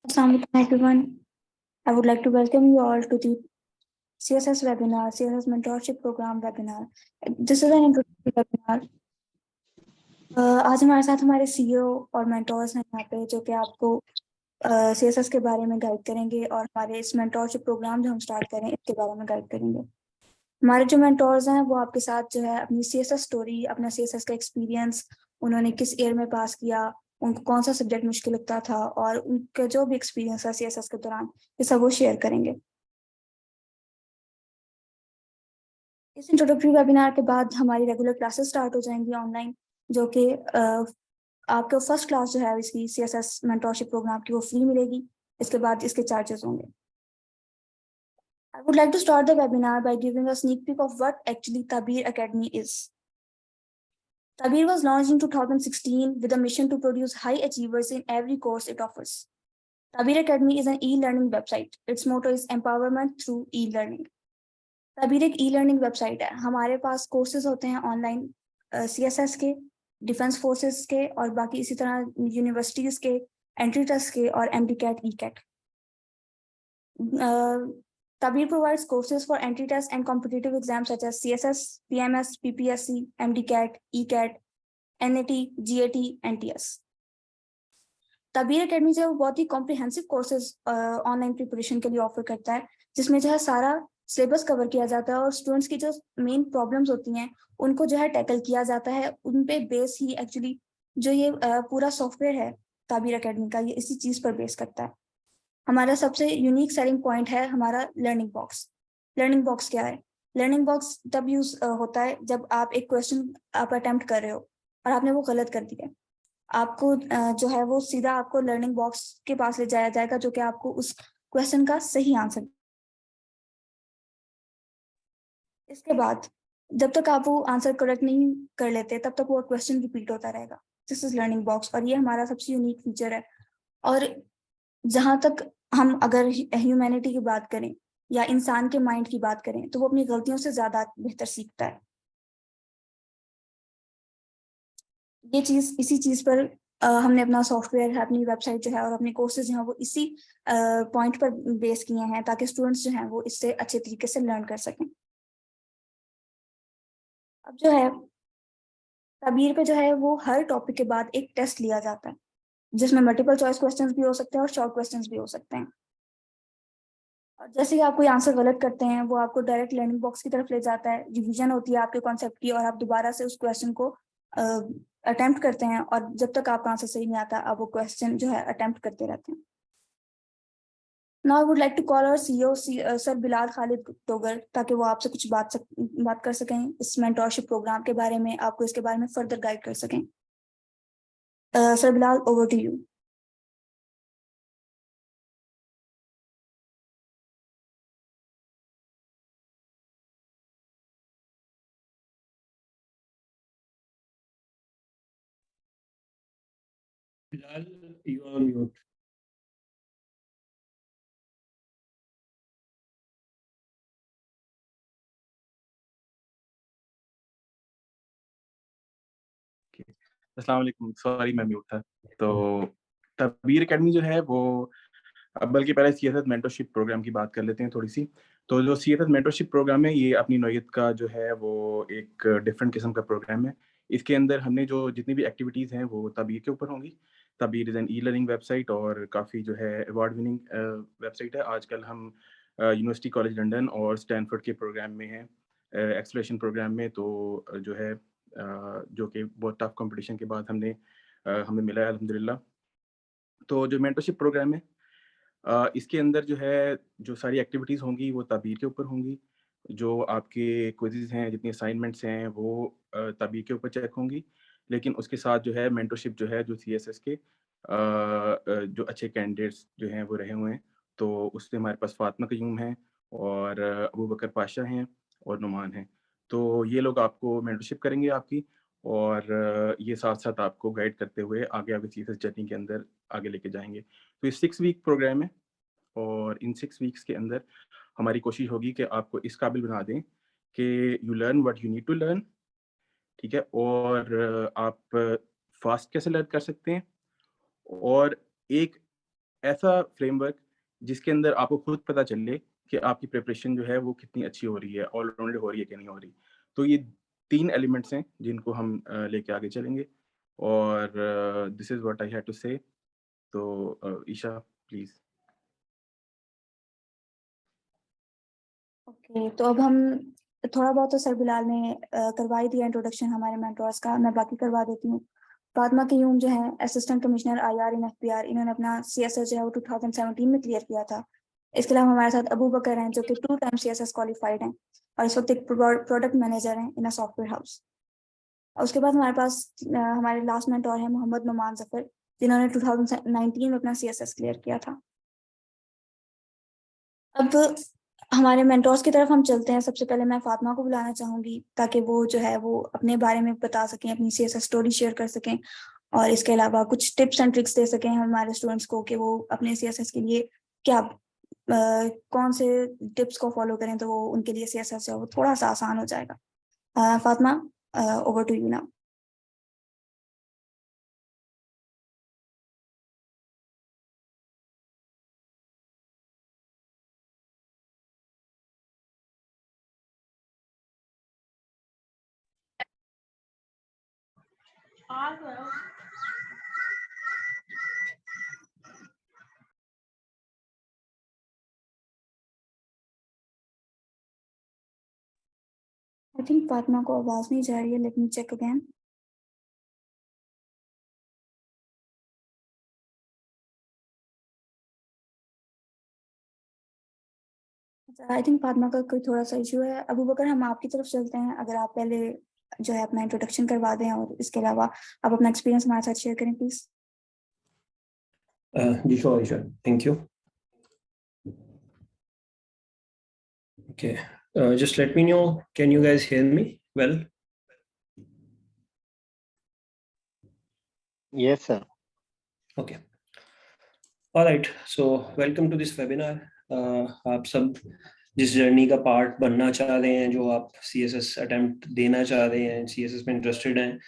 Assalamualaikum everyone. I would like to welcome you all to the CSS webinar, CSS Mentorship Program webinar. This is an introductory webinar. आज हमारे साथ हमारे CEO और mentors हैं यहाँ पे जो कि आपको CSS के बारे में गाइड करेंगे और हमारे इस मेंटोरशिप प्रोग्राम जो हम स्टार्ट करें इसके बारे में गाइड करेंगे। हमारे जो मेंटोर्स हैं वो आपके साथ जो है अपनी CSS स्टोरी, अपना CSS का एक्सपीरियंस, उन्होंने किस ईयर में पास किया, उनको कौन सा सब्जेक्ट मुश्किल लगता था और उनका जो भी एक्सपीरियंस था CSS के दौरान ये सब वो शेयर करेंगे। इस इंट्रोडक्टरी वेबिनार के बाद हमारी रेगुलर क्लासेस स्टार्ट हो जाएंगी ऑनलाइन, जो कि आपको फर्स्ट क्लास जो है इसकी CSS मेंटोरशिप प्रोग्राम की वो फ्री मिलेगी। इसके बाद इसके चार्जेस होंगे। I would like to start the webinar by giving a sneak peek of what actually Tabir Academy is. Tabir was launched in 2016 with a mission to produce high achievers in every course it offers. Tabir Academy is an e-learning website. Its motto is empowerment through e-learning. तबीर एक e-learning website है। हमारे पास courses होते हैं online CSS के, defence forces के और बाकी इसी तरह यूनिवर्सिटीज के, एंट्री टेस्ट के और MD-CAT, E-CAT. Tabir provides courses for entry tests and competitive exams such as CSS, PMS, PPSC, MD-CAT, E-CAT, NAT, GAT, NTS. Tabeer academy जो है वो बहुत ही कॉम्प्रिहेंसिव कोर्सेज ऑनलाइन प्रिपरेशन के लिए ऑफर करता है, जिसमें जो है सारा सिलेबस कवर किया जाता है और स्टूडेंट्स की जो मेन प्रॉब्लम्स होती हैं उनको जो है टैकल किया जाता है। उन पे बेस ही एक्चुअली जो ये पूरा सॉफ्टवेयर है ताबीर अकेडमी का, ये इसी चीज पर बेस करता है। हमारा सबसे यूनिक सेलिंग पॉइंट है हमारा लर्निंग बॉक्स। लर्निंग बॉक्स क्या है? लर्निंग बॉक्स तब यूज होता है जब आप एक क्वेश्चन आप अटेम्प्ट कर रहे हो और आपने वो गलत कर दिया, आपको जो है वो सीधा आपको लर्निंग बॉक्स के पास ले जाया जाएगा जो कि आपको उस क्वेश्चन का सही आंसर। इसके बाद जब तक आप वो आंसर करेक्ट नहीं कर लेते तब तक वो क्वेश्चन रिपीट होता रहेगा। दिस इज लर्निंग बॉक्स और ये हमारा सबसे यूनिक फीचर है। और जहां तक हम अगर ह्यूमैनिटी की बात करें या इंसान के माइंड की बात करें तो वो अपनी गलतियों से ज्यादा बेहतर सीखता है। ये चीज इसी चीज पर हमने अपना सॉफ्टवेयर है, अपनी वेबसाइट जो है और अपने कोर्सेज जो है वो इसी पॉइंट पर बेस किए हैं ताकि स्टूडेंट्स जो हैं वो इससे अच्छे तरीके से लर्न कर सकें। अब जो है तबीर पे जो है वो हर टॉपिक के बाद एक टेस्ट लिया जाता है जिसमें मल्टीपल चॉइस क्वेश्चंस भी हो सकते हैं और शॉर्ट क्वेश्चंस भी हो सकते हैं। और जैसे ही आप कोई आंसर गलत करते हैं वो आपको डायरेक्ट लर्निंग बॉक्स की तरफ ले जाता है, रिवीजन होती है आपके कॉन्सेप्ट की और आप दोबारा से उस क्वेश्चन को अटेम्प्ट करते हैं और जब तक आपका आंसर सही नहीं आता आप वो क्वेश्चन जो है अटेम्प्ट करते रहते हैं। Now I would like to call our CEO, sir Bilal Khalid Togar, ताकि वो आपसे कुछ बात कर सकें इस मेंटोरशिप प्रोग्राम के बारे में, आपको इसके बारे में फर्दर गाइड कर सकें। Sir Bilal, over to you. Bilal, you are on mute. अस्सलाम वालेकुम, सॉरी मैं म्यूट था। तो तबीर अकेडमी जो है वो बल्कि पहले सीएसएस मेंटरशिप प्रोग्राम की बात कर लेते हैं थोड़ी सी। तो जो सीएसएस मेंटरशिप प्रोग्राम है ये अपनी नौयत का जो है वो एक डिफरेंट किस्म का प्रोग्राम है। इसके अंदर हमने जो जितनी भी एक्टिविटीज़ हैं वो तबीर के ऊपर होंगी। Tabeer is an e learning website और काफ़ी जो है अवार्ड विनिंग वेबसाइट है। आजकल हम यूनिवर्सिटी कॉलेज लंदन और स्टैनफोर्ड के प्रोग्राम में हैं, एक्सेलरेशन प्रोग्राम में। तो जो है जो कि बहुत टफ कंपटीशन के बाद हमें मिला है अल्हम्दुलिल्लाह। तो जो मेंटरशिप प्रोग्राम है इसके अंदर जो है जो सारी एक्टिविटीज़ होंगी वो तबीर के ऊपर होंगी। जो आपके क्विज़ेज़ हैं, जितनी असाइनमेंट्स हैं वो तबीर के ऊपर चेक होंगी। लेकिन उसके साथ जो है मेंटरशिप जो है जो सीएसएस के जो अच्छे कैंडिडेट्स जो हैं वो रहे हुए हैं। तो उसमें हमारे पास फातिमा क़य्यूम हैं और अबू बकर पाशा हैं और नुमान हैं। तो ये लोग आपको मेंटरशिप करेंगे आपकी और ये साथ-साथ आपको गाइड करते हुए आगे सीएसएस जर्नी के अंदर आगे लेके जाएँगे। तो ये 6 वीक प्रोग्राम है और इन 6 वीक्स के अंदर हमारी कोशिश होगी कि आपको इस काबिल बना दें कि you learn what you need to learn, ठीक है? और आप फास्ट कैसे लर्न कर सकते हैं और एक ऐसा फ्रेमवर्क जिसके अंदर आपको खुद पता चले कि आपकी प्रिपरेशन जो है वो कितनी अच्छी हो रही है, ऑलराउंडेड हो रही है कि नहीं हो रही। तो ये 3 एलिमेंट्स हैं जिनको हम लेके आगे चलेंगे और this is what I had to say. तो ईशा प्लीज़। ओके, तो अब हम थोड़ा बहुत तो सर बिलाल ने करवा ही दिया इंट्रोडक्शन हमारे मेंटोर्स का, मैं बाकी करवा देती हूँ। फातिमा क़य्यूम जो है असिस्टेंट कमिश्नर IR इन FPR, इन्होंने अपना CSS जो है वो 2017 में क्लियर किया था। इसके अलावा हमारे साथ अबू बकर हैं जो कि 2 टाइम CSS क्वालिफाइड हैं और इस वक्त एक प्रोडक्ट मैनेजर हैं इन अ सॉफ्टवेयर हाउस। उसके बाद हमारे पास हमारे लास्ट मेंटोर हैं मोहम्मद नुमान जफर, जिन्होंने 2019 में अपना CSS क्लियर किया था। अब हमारे मेंटोर्स की तरफ हम चलते हैं। सबसे पहले मैं फातिमा को बुलाना चाहूंगी ताकि वो जो है वो अपने बारे में बता सकें, अपनी CSS स्टोरी शेयर कर सकें और इसके अलावा कुछ टिप्स एंड ट्रिक्स दे सकें हमारे स्टूडेंट्स को कि वो अपने CSS के लिए क्या कौन से टिप्स को फॉलो करें तो वो उनके लिए CSS जो है वो थोड़ा सा आसान हो जाएगा। Fatima, over to you now. I think Fatima को आवाज नहीं जा रही है, let me check again. I think Fatima का कोई थोड़ा सा इशू है। अबू बकर, हम आपकी तरफ चलते हैं, अगर आप पहले जो है अपना इंट्रोडक्शन करवा दें और इसके अलावा आप अपना एक्सपीरियंस हमारे साथ शेयर करें प्लीज। जी sure, thank you. Okay, just let me know, can you guys hear me well? Yes sir. Okay, all right, so welcome to this webinar. आप सब जिस जर्नी का पार्ट बनना चाह रहे हैं, जो आप CSS अटेम्प्ट देना चाह रहे हैं, CSS में इंटरेस्टेड हैं,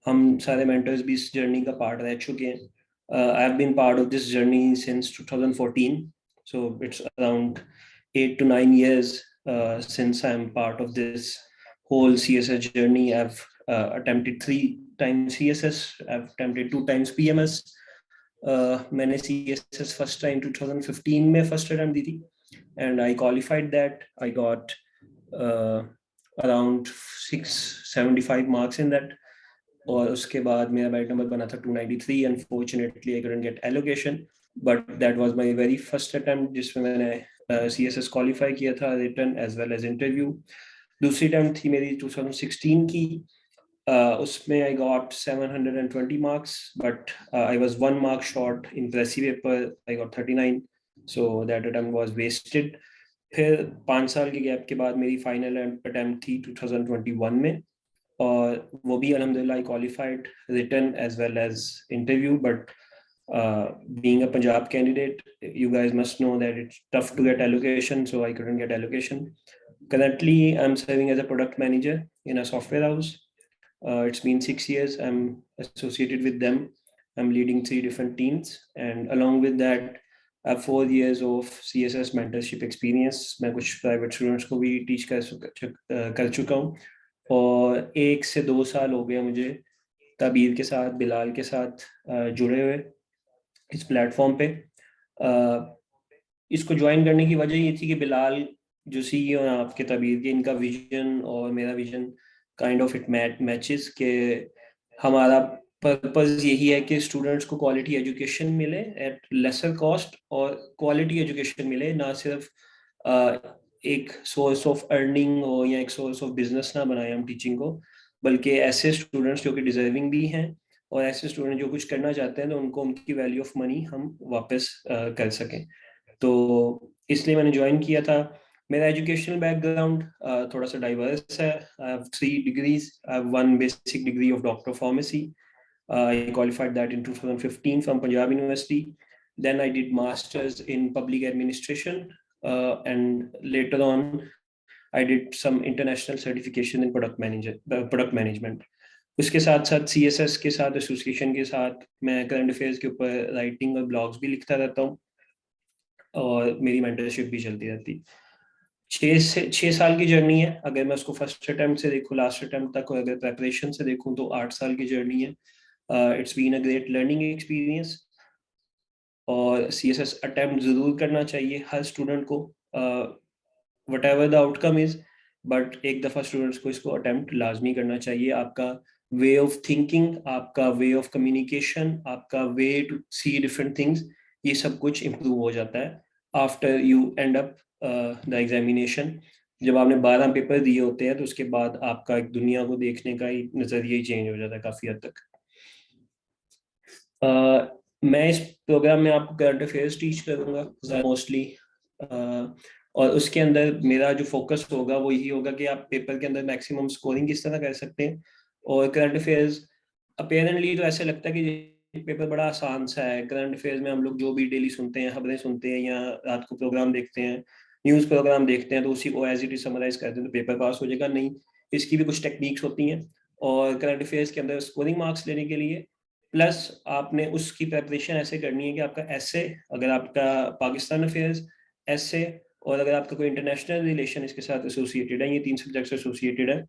हम सारे मेंटर्स भी इस जर्नी का पार्ट रह चुके हैं। I have been part of this journey since 2014, so it's around 8 to 9 years since I'm part of this whole CSS journey. I've attempted 3 times CSS, I've attempted 2 times PMS. मैंने CSS first time 2015 में first attempt दी थी and I qualified that. I got around 675 marks in that. और उसके बाद मेरा batch number बना था 293. Unfortunately, I couldn't get allocation, but that was my very first attempt जिसमें मैंने CSS qualify किया था, written as well as interview. दूसरी attempt थी मेरी 2016 की, उसमें I got 720 marks, but I was 1 mark short in Pressy paper. I got 39, so that attempt was wasted. फिर 5 साल के गैप के बाद मेरी फाइनल अटेम्प्ट थी 2021 में, और वो भी अल्हम्दुलिल्लाह qualified written as well as interview. But being a Punjab candidate, you guys must know that it's tough to get allocation, so I couldn't get allocation. Currently I'm serving as a product manager in a software house. It's been 6 years I'm associated with them. I'm leading 3 different teams, and along with that I have 4 years of CSS mentorship experience. मैं कुछ private students को भी teach कर चुका हूँ, और 1 से 2 साल हो गए मुझे तबीर के साथ, बिलाल के साथ जुड़े हुए इस प्लेटफॉर्म पे। इसको ज्वाइन करने की वजह ये थी कि बिलाल जो CEO हैं आपके तबीर के, इनका विजन और मेरा vision kind of it matches, के हमारा पर्पस यही है कि स्टूडेंट्स को क्वालिटी एजुकेशन मिले एट लेसर कॉस्ट, और क्वालिटी एजुकेशन मिले, ना सिर्फ एक सोर्स ऑफ अर्निंग हो या एक सोर्स ऑफ बिजनेस ना बनाए हम टीचिंग को, बल्कि ऐसे स्टूडेंट्स जो कि डिजर्विंग भी हैं और ऐसे स्टूडेंट जो कुछ करना चाहते हैं तो उनको उनकी वैल्यू ऑफ मनी हम वापस कर सकें। तो इसलिए मैंने ज्वाइन किया था। मेरा एजुकेशनल बैकग्राउंड थोड़ा सा डाइवर्स है। I have 3 degrees. I have 1 basic degree of doctor pharmacy. I qualified that in 2015 from Punjab University. Then I did masters in public administration, and later on I did some international certification in product management. उसके साथ साथ CSS के साथ association के साथ मैं current affairs के ऊपर राइटिंग और ब्लॉग्स भी लिखता रहता हूँ और मेरी मेंटरशिप भी चलती रहती। 6 साल की जर्नी है, अगर मैं उसको फर्स्ट अटेम्प्ट से देखूँ लास्ट अटेम्प्ट तक, और अगर प्रेपरेशन से देखूँ तो 8 साल की जर्नी है। It's been a great learning experience, और CSS अटेम्प्ट जरूर करना चाहिए हर स्टूडेंट को, whatever the outcome is, but एक दफ़ा स्टूडेंट्स को इसको अटेम्प्ट लाजमी करना चाहिए। आपका वे ऑफ थिंकिंग, आपका वे ऑफ कम्युनिकेशन, आपका way to see different things, ये सब कुछ इम्प्रूव हो जाता है after you end up the examination. जब आपने 12 पेपर दिए होते हैं तो उसके बाद आपका एक दुनिया को देखने का ही नज़रिया ही चेंज हो जाता है काफ़ी हद तक। मैं इस प्रोग्राम में आपको करंट अफेयर्स टीच करूँगा मोस्टली, और उसके अंदर मेरा जो फोकस होगा वो यही होगा कि आप पेपर के अंदर मैक्सिमम स्कोरिंग किस तरह कर सकते हैं। और करंट अफेयर्स अपेरेंटली तो ऐसे लगता है कि पेपर बड़ा आसान सा है। करंट अफेयर्स में हम लोग जो भी डेली सुनते हैं, खबरें सुनते हैं या रात को प्रोग्राम देखते हैं, न्यूज़ प्रोग्राम देखते हैं, तो उसी को एज इट इज समराइज करते हैं तो पेपर पास हो जाएगा। नहीं, इसकी भी कुछ टेक्निक्स होती हैं, और करंट अफेयर्स के अंदर स्कोरिंग मार्क्स लेने के लिए प्लस आपने उसकी प्रेपरेशन ऐसे करनी है कि आपका ऐसे, अगर आपका पाकिस्तान अफेयर्स ऐसे, और अगर आपका कोई इंटरनेशनल रिलेशन इसके साथ एसोसिएटेड है, ये 3 सब्जेक्ट्स एसोसिएटेड है,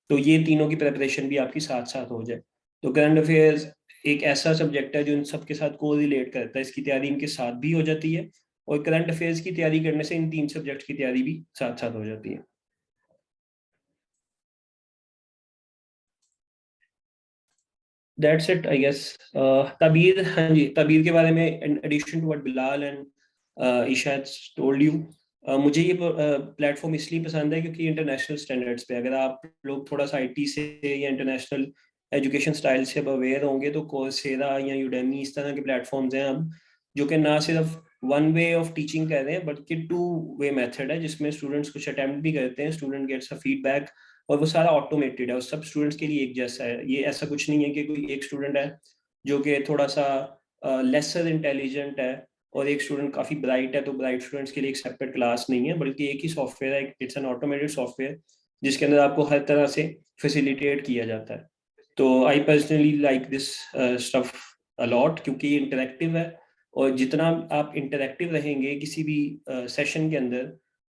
तो ये तीनों की प्रेपरेशन भी आपकी साथ साथ हो जाए। तो करंट अफेयर्स एक ऐसा सब्जेक्ट है जो इन सब के साथ को रिलेट करता है, इसकी तैयारी इनके साथ भी हो जाती है, और करंट अफेयर्स की तैयारी करने से इन 3 सब्जेक्ट की तैयारी भी साथ साथ हो जाती है। That's it I guess. Tabeer, हाँ जी, तबीर के बारे में in addition to what Bilal and Esha told you, मुझे ये प्लेटफॉर्म इसलिए पसंद है क्योंकि इंटरनेशनल स्टैंडर्ड्स पे अगर आप लोग थोड़ा सा IT से या इंटरनेशनल एजुकेशन स्टाइल से अब अवेयर होंगे तो कोर्सेरा या यूडेमी इस तरह के प्लेटफॉर्म्स हैं अब, जो कि ना सिर्फ वन वे ऑफ टीचिंग कर रहे हैं बल्कि 2 वे मेथड है, जिसमें स्टूडेंट्स कुछ अटेम्प्ट भी करते हैं, स्टूडेंट गेट्स अ फीडबैक, और वो सारा ऑटोमेटेड है और सब स्टूडेंट्स के लिए एक जैसा है। ये ऐसा कुछ नहीं है कि कोई एक स्टूडेंट है जो कि थोड़ा सा लेसर इंटेलिजेंट है और एक स्टूडेंट काफी ब्राइट है, तो ब्राइट स्टूडेंट्स के लिए एक सेपरेट क्लास नहीं है, बल्कि एक ही सॉफ्टवेयर है, इट्स एन ऑटोमेटेड सॉफ्टवेयर जिसके अंदर आपको हर तरह से फैसिलिटेट किया जाता है। तो I personally like this stuff a lot, क्योंकि ये इंटरेक्टिव है, और जितना आप इंटरेक्टिव रहेंगे किसी भी सेशन के अंदर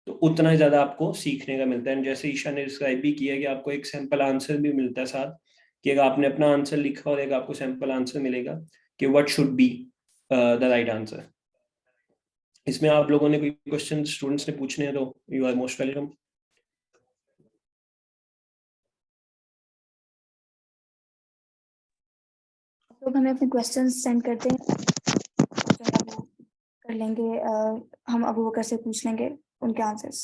तो उतना ही ज्यादा आपको सीखने का मिलता है। जैसे ईशा ने डिस्क्राइब भी किया कि आपको एक सैंपल आंसर भी मिलता है साथ, कि अगर आपने अपना आंसर लिखा और एक आपको सैंपल आंसर मिलेगा कि what should be the right answer. इसमें आप लोगों ने कोई क्वेश्चन स्टूडेंट्स ने पूछने हैं तो यू आर मोस्ट वेलकम। लोग हमें अपने क्वेश्चंस सेंड करते हैं, जो है वो कर लेंगे, हम अबू बकर से पूछ लेंगे उनके आंसर्स।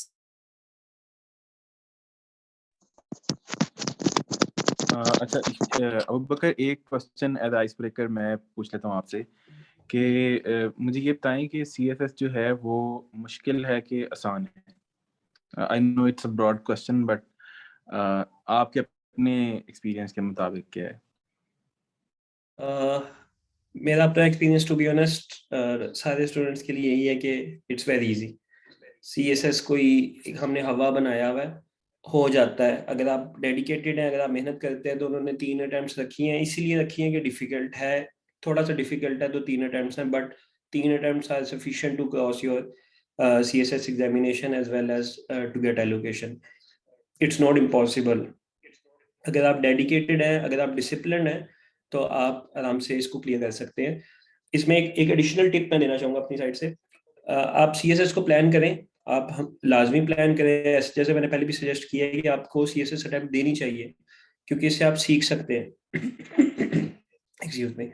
अच्छा अबू बकर, एक क्वेश्चन एज आइस ब्रेकर मैं पूछ लेता हूँ आपसे कि मुझे ये बताएं कि CSS जो है वो मुश्किल है कि आसान है। I know it's a broad question but आपके अपने एक्सपीरियंस के मुताबिक क्या है? मेरा अपना एक्सपीरियंस टू बी ऑनेस्ट सारे स्टूडेंट्स के लिए यही है कि इट्स वेरी इजी। CSS कोई हमने हवा बनाया हुआ है, हो जाता है। अगर आप डेडिकेटेड हैं, अगर आप मेहनत करते हैं, तो उन्होंने 3 अटेम्प्ट्स रखी हैं, इसीलिए रखी हैं कि डिफिकल्ट है, थोड़ा सा डिफिकल्ट है तो 3 अटेम्प्ट्स हैं, but 3 attempts are sufficient to cross your CSS examination as well as to get allocation. It's not impossible. अगर आप डेडिकेटेड हैं, अगर आप डिसिप्लिन हैं, तो आप आराम से इसको क्लियर कर सकते हैं। इसमें एक एडिशनल टिप मैं देना चाहूँगा अपनी साइड से। आप CSS को प्लान करें, आप हम लाजमी प्लान करें, जैसे मैंने पहले भी सजेस्ट किया है कि आपको CSS अटेम्प्ट देनी चाहिए, क्योंकि इससे आप सीख सकते हैं। एक्सक्यूज मी,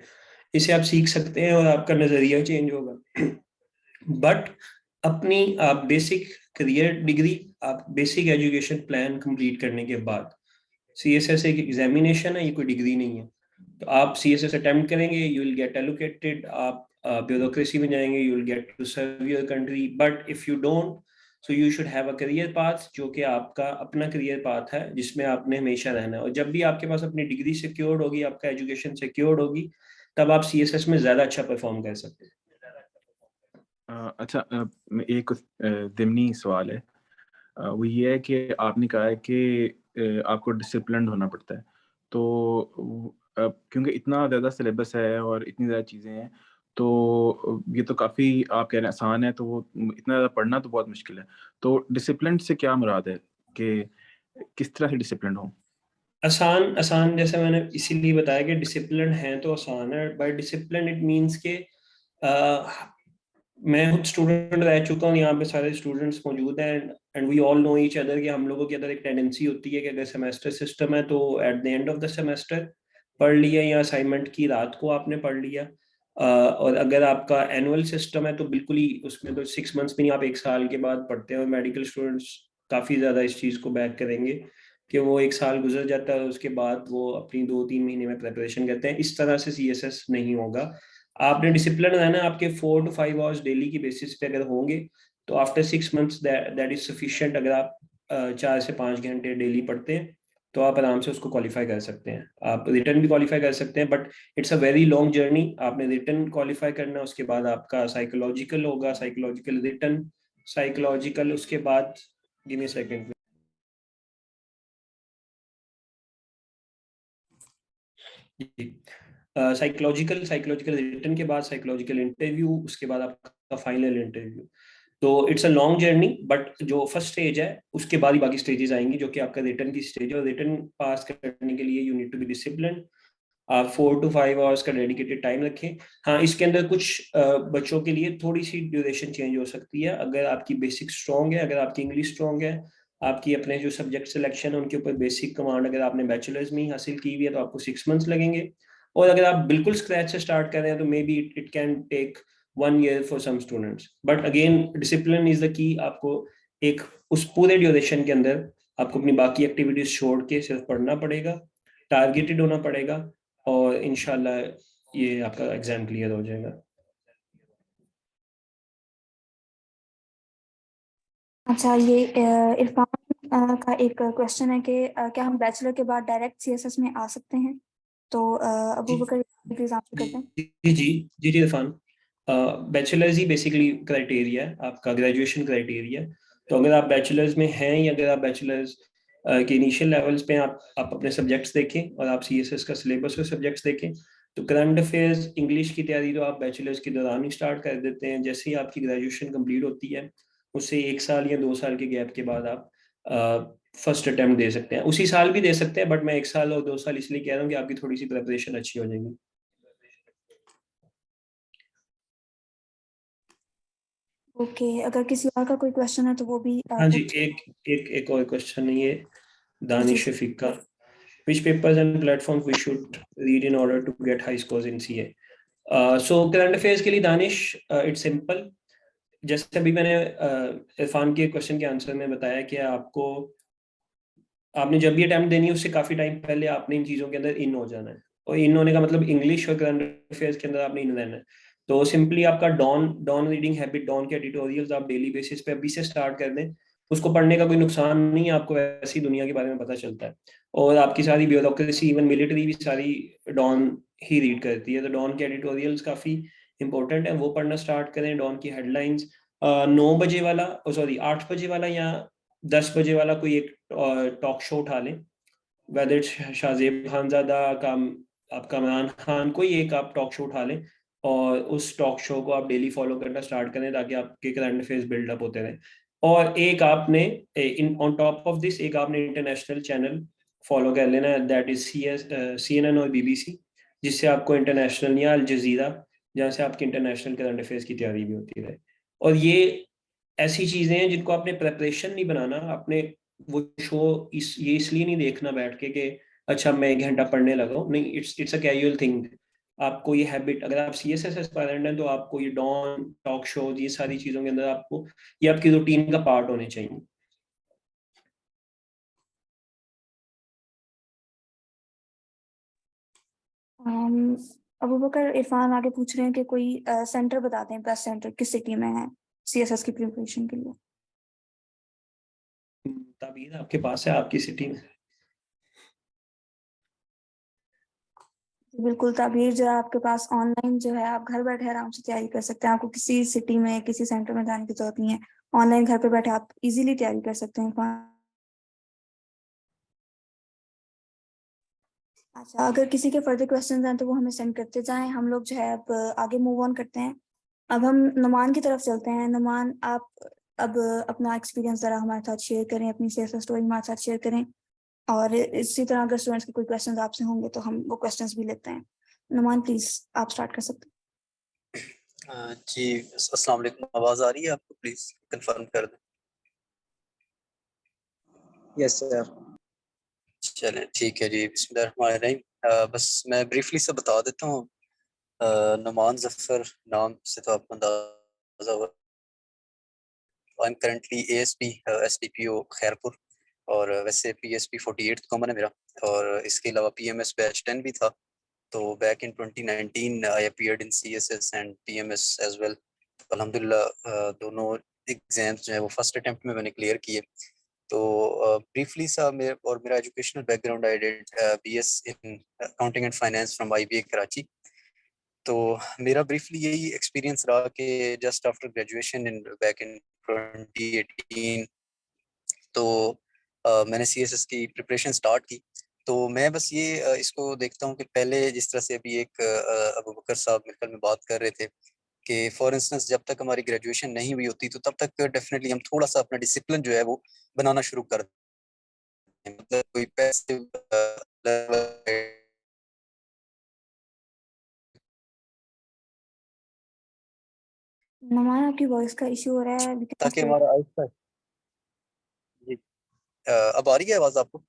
इससे आप सीख सकते हैं और आपका नजरिया चेंज होगा। बट अपनी आप बेसिक करियर डिग्री, आप बेसिक एजुकेशन प्लान कंप्लीट करने के बाद, CSS एक एग्जामिनेशन है, ये कोई डिग्री नहीं है। तो आप CSS अटेम्प्ट करेंगे, यू विल गेट एलोकेटेड, आप ब्यूरोक्रेसी में जाएंगे, you will get to serve your country, but if you don't, so you should have a career path, जो कि आपका अपना करियर पाथ है जिसमें आपने हमेशा रहना है। और जब भी आपके पास अपनी डिग्री सिक्योर्ड होगी, आपका एजुकेशन सिक्योर्ड होगी, तब आप CSS में ज्यादा अच्छा परफॉर्म कर सकते हैं। अच्छा एक दिमनी सवाल है, वो ये है कि आपने कहा है कि आपको डिसिप्लिन होना पड़ता है, तो क्योंकि इतना ज़्यादा सिलेबस है और इतनी ज़्यादा चीज़ें हैं, तो ये तो काफ़ी आप कह रहे हैं आसान है, तो वो इतना ज़्यादा पढ़ना तो बहुत मुश्किल है। तो डिसिप्लिन से क्या मुराद है कि किस तरह से डिसिप्लिन हो? आसान आसान जैसे मैंने इसीलिए बताया कि डिसिप्लिन है तो आसान है। बाय डिसिप्लिन इट मींस के मैं खुद स्टूडेंट रह चुका हूँ, यहाँ पे सारे स्टूडेंट्स मौजूद हैं, and we all know each other कि हम लोगों के अंदर एक टेंडेंसी होती है कि अगर सेमेस्टर सिस्टम है तो at the end of the semester पढ़ लिया, या असाइनमेंट की रात को आपने पढ़ लिया। और अगर आपका एनुअल सिस्टम है तो बिल्कुल ही उसमें तो 6 मंथ्स में नहीं, आप 1 साल के बाद पढ़ते हैं। और मेडिकल स्टूडेंट्स काफ़ी ज़्यादा इस चीज़ को बैक करेंगे कि वो 1 साल गुजर जाता है, उसके बाद वो अपनी 2-3 महीने में प्रिपरेशन करते हैं। इस तरह से CSS नहीं होगा। आपने डिसिप्लिन रहना, आपके 4 to 5 आवर्स डेली की बेसिस पे अगर होंगे तो after 6 months that is sufficient. अगर आप 4 से 5 घंटे डेली पढ़ते हैं तो आप आराम से उसको क्वालिफाई कर सकते हैं। आप रिटर्न भी क्वालिफाई कर सकते हैं, but it's a very long journey. आपने रिटर्न क्वालिफाई करना है, उसके बाद आपका साइकोलॉजिकल होगा, साइकोलॉजिकल रिटर्न, साइकोलॉजिकल उसके बाद, give me a second. Psychological psychological return के बाद साइकोलॉजिकल इंटरव्यू, उसके बाद आपका फाइनल इंटरव्यू। तो it's a long journey, but जो फर्स्ट स्टेज है उसके बाद ही बाकी स्टेजेस आएंगी, जो कि आपका रिटर्न की स्टेज है। और रिटर्न पास करने के लिए you need to be discipline. आप 4 to 5 आवर्स का डेडिकेटेड टाइम रखें। हाँ, इसके अंदर कुछ बच्चों के लिए थोड़ी सी ड्यूरेशन चेंज हो सकती है। अगर आपकी बेसिक स्ट्रॉन्ग है, अगर आपकी इंग्लिश स्ट्रॉन्ग है, आपकी अपने जो सब्जेक्ट सिलेक्शन है उनके ऊपर बेसिक कमांड अगर आपने बैचलर्स में ही हासिल की हुई है तो आपको 6 मंथ्स लगेंगे। और अगर आप बिल्कुल स्क्रैच से स्टार्ट कर रहे हैं तो maybe it can take 1 year for some students. But again discipline is the key. आपको एक उस पूरे ड्यूरेशन के अंदर आपको अपनी बाकी एक्टिविटीज छोड़ के सिर्फ पढ़ना पड़ेगा, टारगेटेड होना पड़ेगा, और इंशाल्लाह ये आपका एग्जाम क्लियर हो जाएगा। अच्छा, ये इरफान का एक क्वेश्चन है कि क्या हम बैचलर के बाद डायरेक्ट CSS में आ सकते हैं? तो अबू जी बकर प्लीज आंसर करते हैं। जी जी जी जी इरफान, बैचलर्स ही बेसिकली क्राइटेरिया है आपका, ग्रेजुएशन क्राइटेरिया। तो अगर आप बैचलर्स में हैं, या अगर आप बैचलर्स के इनिशियल लेवल्स पे आप अपने सब्जेक्ट्स देखें और आप CSS का सिलेबस के सब्जेक्ट्स देखें, तो करंट अफेयर्स इंग्लिश की तैयारी तो आप बैचलर्स के दौरान ही स्टार्ट कर देते हैं। जैसे ही आपकी ग्रेजुएशन कंप्लीट होती है उससे 1 साल या 2 साल के गैप के बाद आप फर्स्ट अटेम्प्ट दे सकते हैं। उसी साल भी दे सकते हैं, बट मैं 1 साल और 2 साल इसलिए कह रहा हूँ कि आपकी थोड़ी सी प्रिपरेशन अच्छी हो जाएगी। ओके, अगर किसी और का कोई क्वेश्चन है तो वो भी हाँ जी, पूछ। एक एक एक और क्वेश्चन है ये जी दानिश शफीक का। Which papers and platforms we should read in order to get high scores in CA? So current affairs के लिए दानिश, इट्स सिंपल। जैसे अभी मैंने इरफान के क्वेश्चन के आंसर में बताया कि आपने जब भी अटेम्प्ट देनी है उससे काफी टाइम पहले आपने इन चीजों के अंदर इन हो जाना है। और इन होने का मतलब इंग्लिश और करंट अफेयर्स के अंदर आपने इन रहना है। तो सिंपली आपका डॉन डॉन रीडिंग हैबिट, डॉन के एडिटोरियल्स आप डेली बेसिस पे अभी से स्टार्ट कर दें। उसको पढ़ने का कोई नुकसान नहीं है, आपको ऐसी दुनिया के बारे में पता चलता है। और आपकी सारी ब्यूरोक्रेसी, इवन मिलिट्री भी सारी डॉन ही रीड करती है। तो डॉन के एडिटोरियल्स काफी इंपॉर्टेंट है, वो पढ़ना स्टार्ट करें। डॉन की हेडलाइंस 9 बजे वाला, सॉरी 8 बजे वाला या 10 बजे वाला कोई एक टॉक शो उठा लें। वेदर इट्स शाहजेब खानजादा का, आपका इमरान खान, कोई एक आप टॉक शो उठा लें और उस टॉक शो को आप डेली फॉलो करना स्टार्ट करें ताकि आपके करंट अफेयर्स बिल्डअप होते रहें। और एक आपने in on top of this एक आपने इंटरनेशनल चैनल फॉलो कर लेना, दैट इज CNN और BBC, जिससे आपको इंटरनेशनल, या अल जजीरा, जहाँ से आपकी इंटरनेशनल करंट अफेयर्स की तैयारी भी होती रहे। और ये ऐसी चीजें हैं जिनको आपने प्रेपरेशन नहीं बनाना, आपने वो शो ये इसलिए नहीं देखना बैठ के कि अच्छा मैं 1 घंटा पढ़ने लगा हूँ। नहीं, इट्स अ कैजुअल थिंग। आपको ये हैबिट, अगर आप CSS एस्पायरेंट हैं तो आपको ये डॉन टॉक शो, ये सारी चीजों के अंदर आपको, ये आपकी रूटीन का पार्ट होने चाहिए। अबू बकर इरफान आगे पूछ रहे हैं कि कोई सेंटर बता दें, बेस्ट सेंटर किस सिटी में है CSS की प्रिपरेशन के लिए। ताबीर आपके पास है आपकी सिटी में? बिल्कुल ताबीर जो है आपके पास ऑनलाइन जो है, आप घर बैठे आराम से तैयारी कर सकते हैं। आपको किसी सिटी में किसी सेंटर में जाने की जरूरत नहीं है। ऑनलाइन घर पे बैठे आप इजीली तैयारी कर सकते हैं। अच्छा, अगर किसी के फर्दर क्वेश्चंस हैं तो वो हमें सेंड करते जाएं। हम लोग जो है अब आगे मूव ऑन करते हैं। अब हम नुमान की तरफ चलते हैं। नुमान, आप अब अपना एक्सपीरियंस जरा हमारे साथ शेयर करें, अपनी सेल्फ स्टोरी हमारे साथ शेयर करें, और इसी तरह अगर स्टूडेंट्स के कोई क्वेश्चंस आपसे होंगे तो हम वो क्वेश्चंस भी लेते हैं। नुमान प्लीज आप स्टार्ट कर सकते हैं। जी अस्सलाम वालेकुम, आवाज़ आ रही है आपको? प्लीज़ कंफर्म कर दें। Yes sir. चलें ठीक है जी, बिस्मिल्लाहिर्रहमानिर्रहीम। बस मैं ब्रीफली से बता देता हूँ। नुमान ज़फ़र नाम से तो आपको अंदाज़ा हुआ। I am currently ASP SDPO Khairpur, और वैसे PSP 48 कॉमन है मेरा, और इसके अलावा PMS बैच 10 भी था। तो back in 2019 I appeared in CSS and PMS as well. अल्हम्दुलिल्लाह दोनों एग्जाम्स जो है वो फर्स्ट अटेम्प्ट में मैंने क्लियर किए। तो ब्रीफली सा मेरा educational background, I did BS in accounting and finance from IBA Karachi. तो मेरा ब्रीफली यही एक्सपीरियंस रहा कि just after graduation in back in 2018 तो मैंने CSS की प्रिपरेशन स्टार्ट की। तो मैं बस ये इसको देखता हूँ कि पहले जिस तरह से अभी एक अबू बकर साहब मेरे ख्याल में बात कर रहे थे कि फॉर इंस्टेंस जब तक हमारी ग्रेजुएशन नहीं हुई होती तो तब तक डेफिनेटली हम थोड़ा सा अपना डिसिप्लिन जो है वो बनाना शुरू कर दें। मतलब कोई पैसिव नुमान, आपकी वॉइस का इशू हो रहा है। We can ताकि still- हमारा आहिस्ता जी अब आ रही है आवाज़ आपको?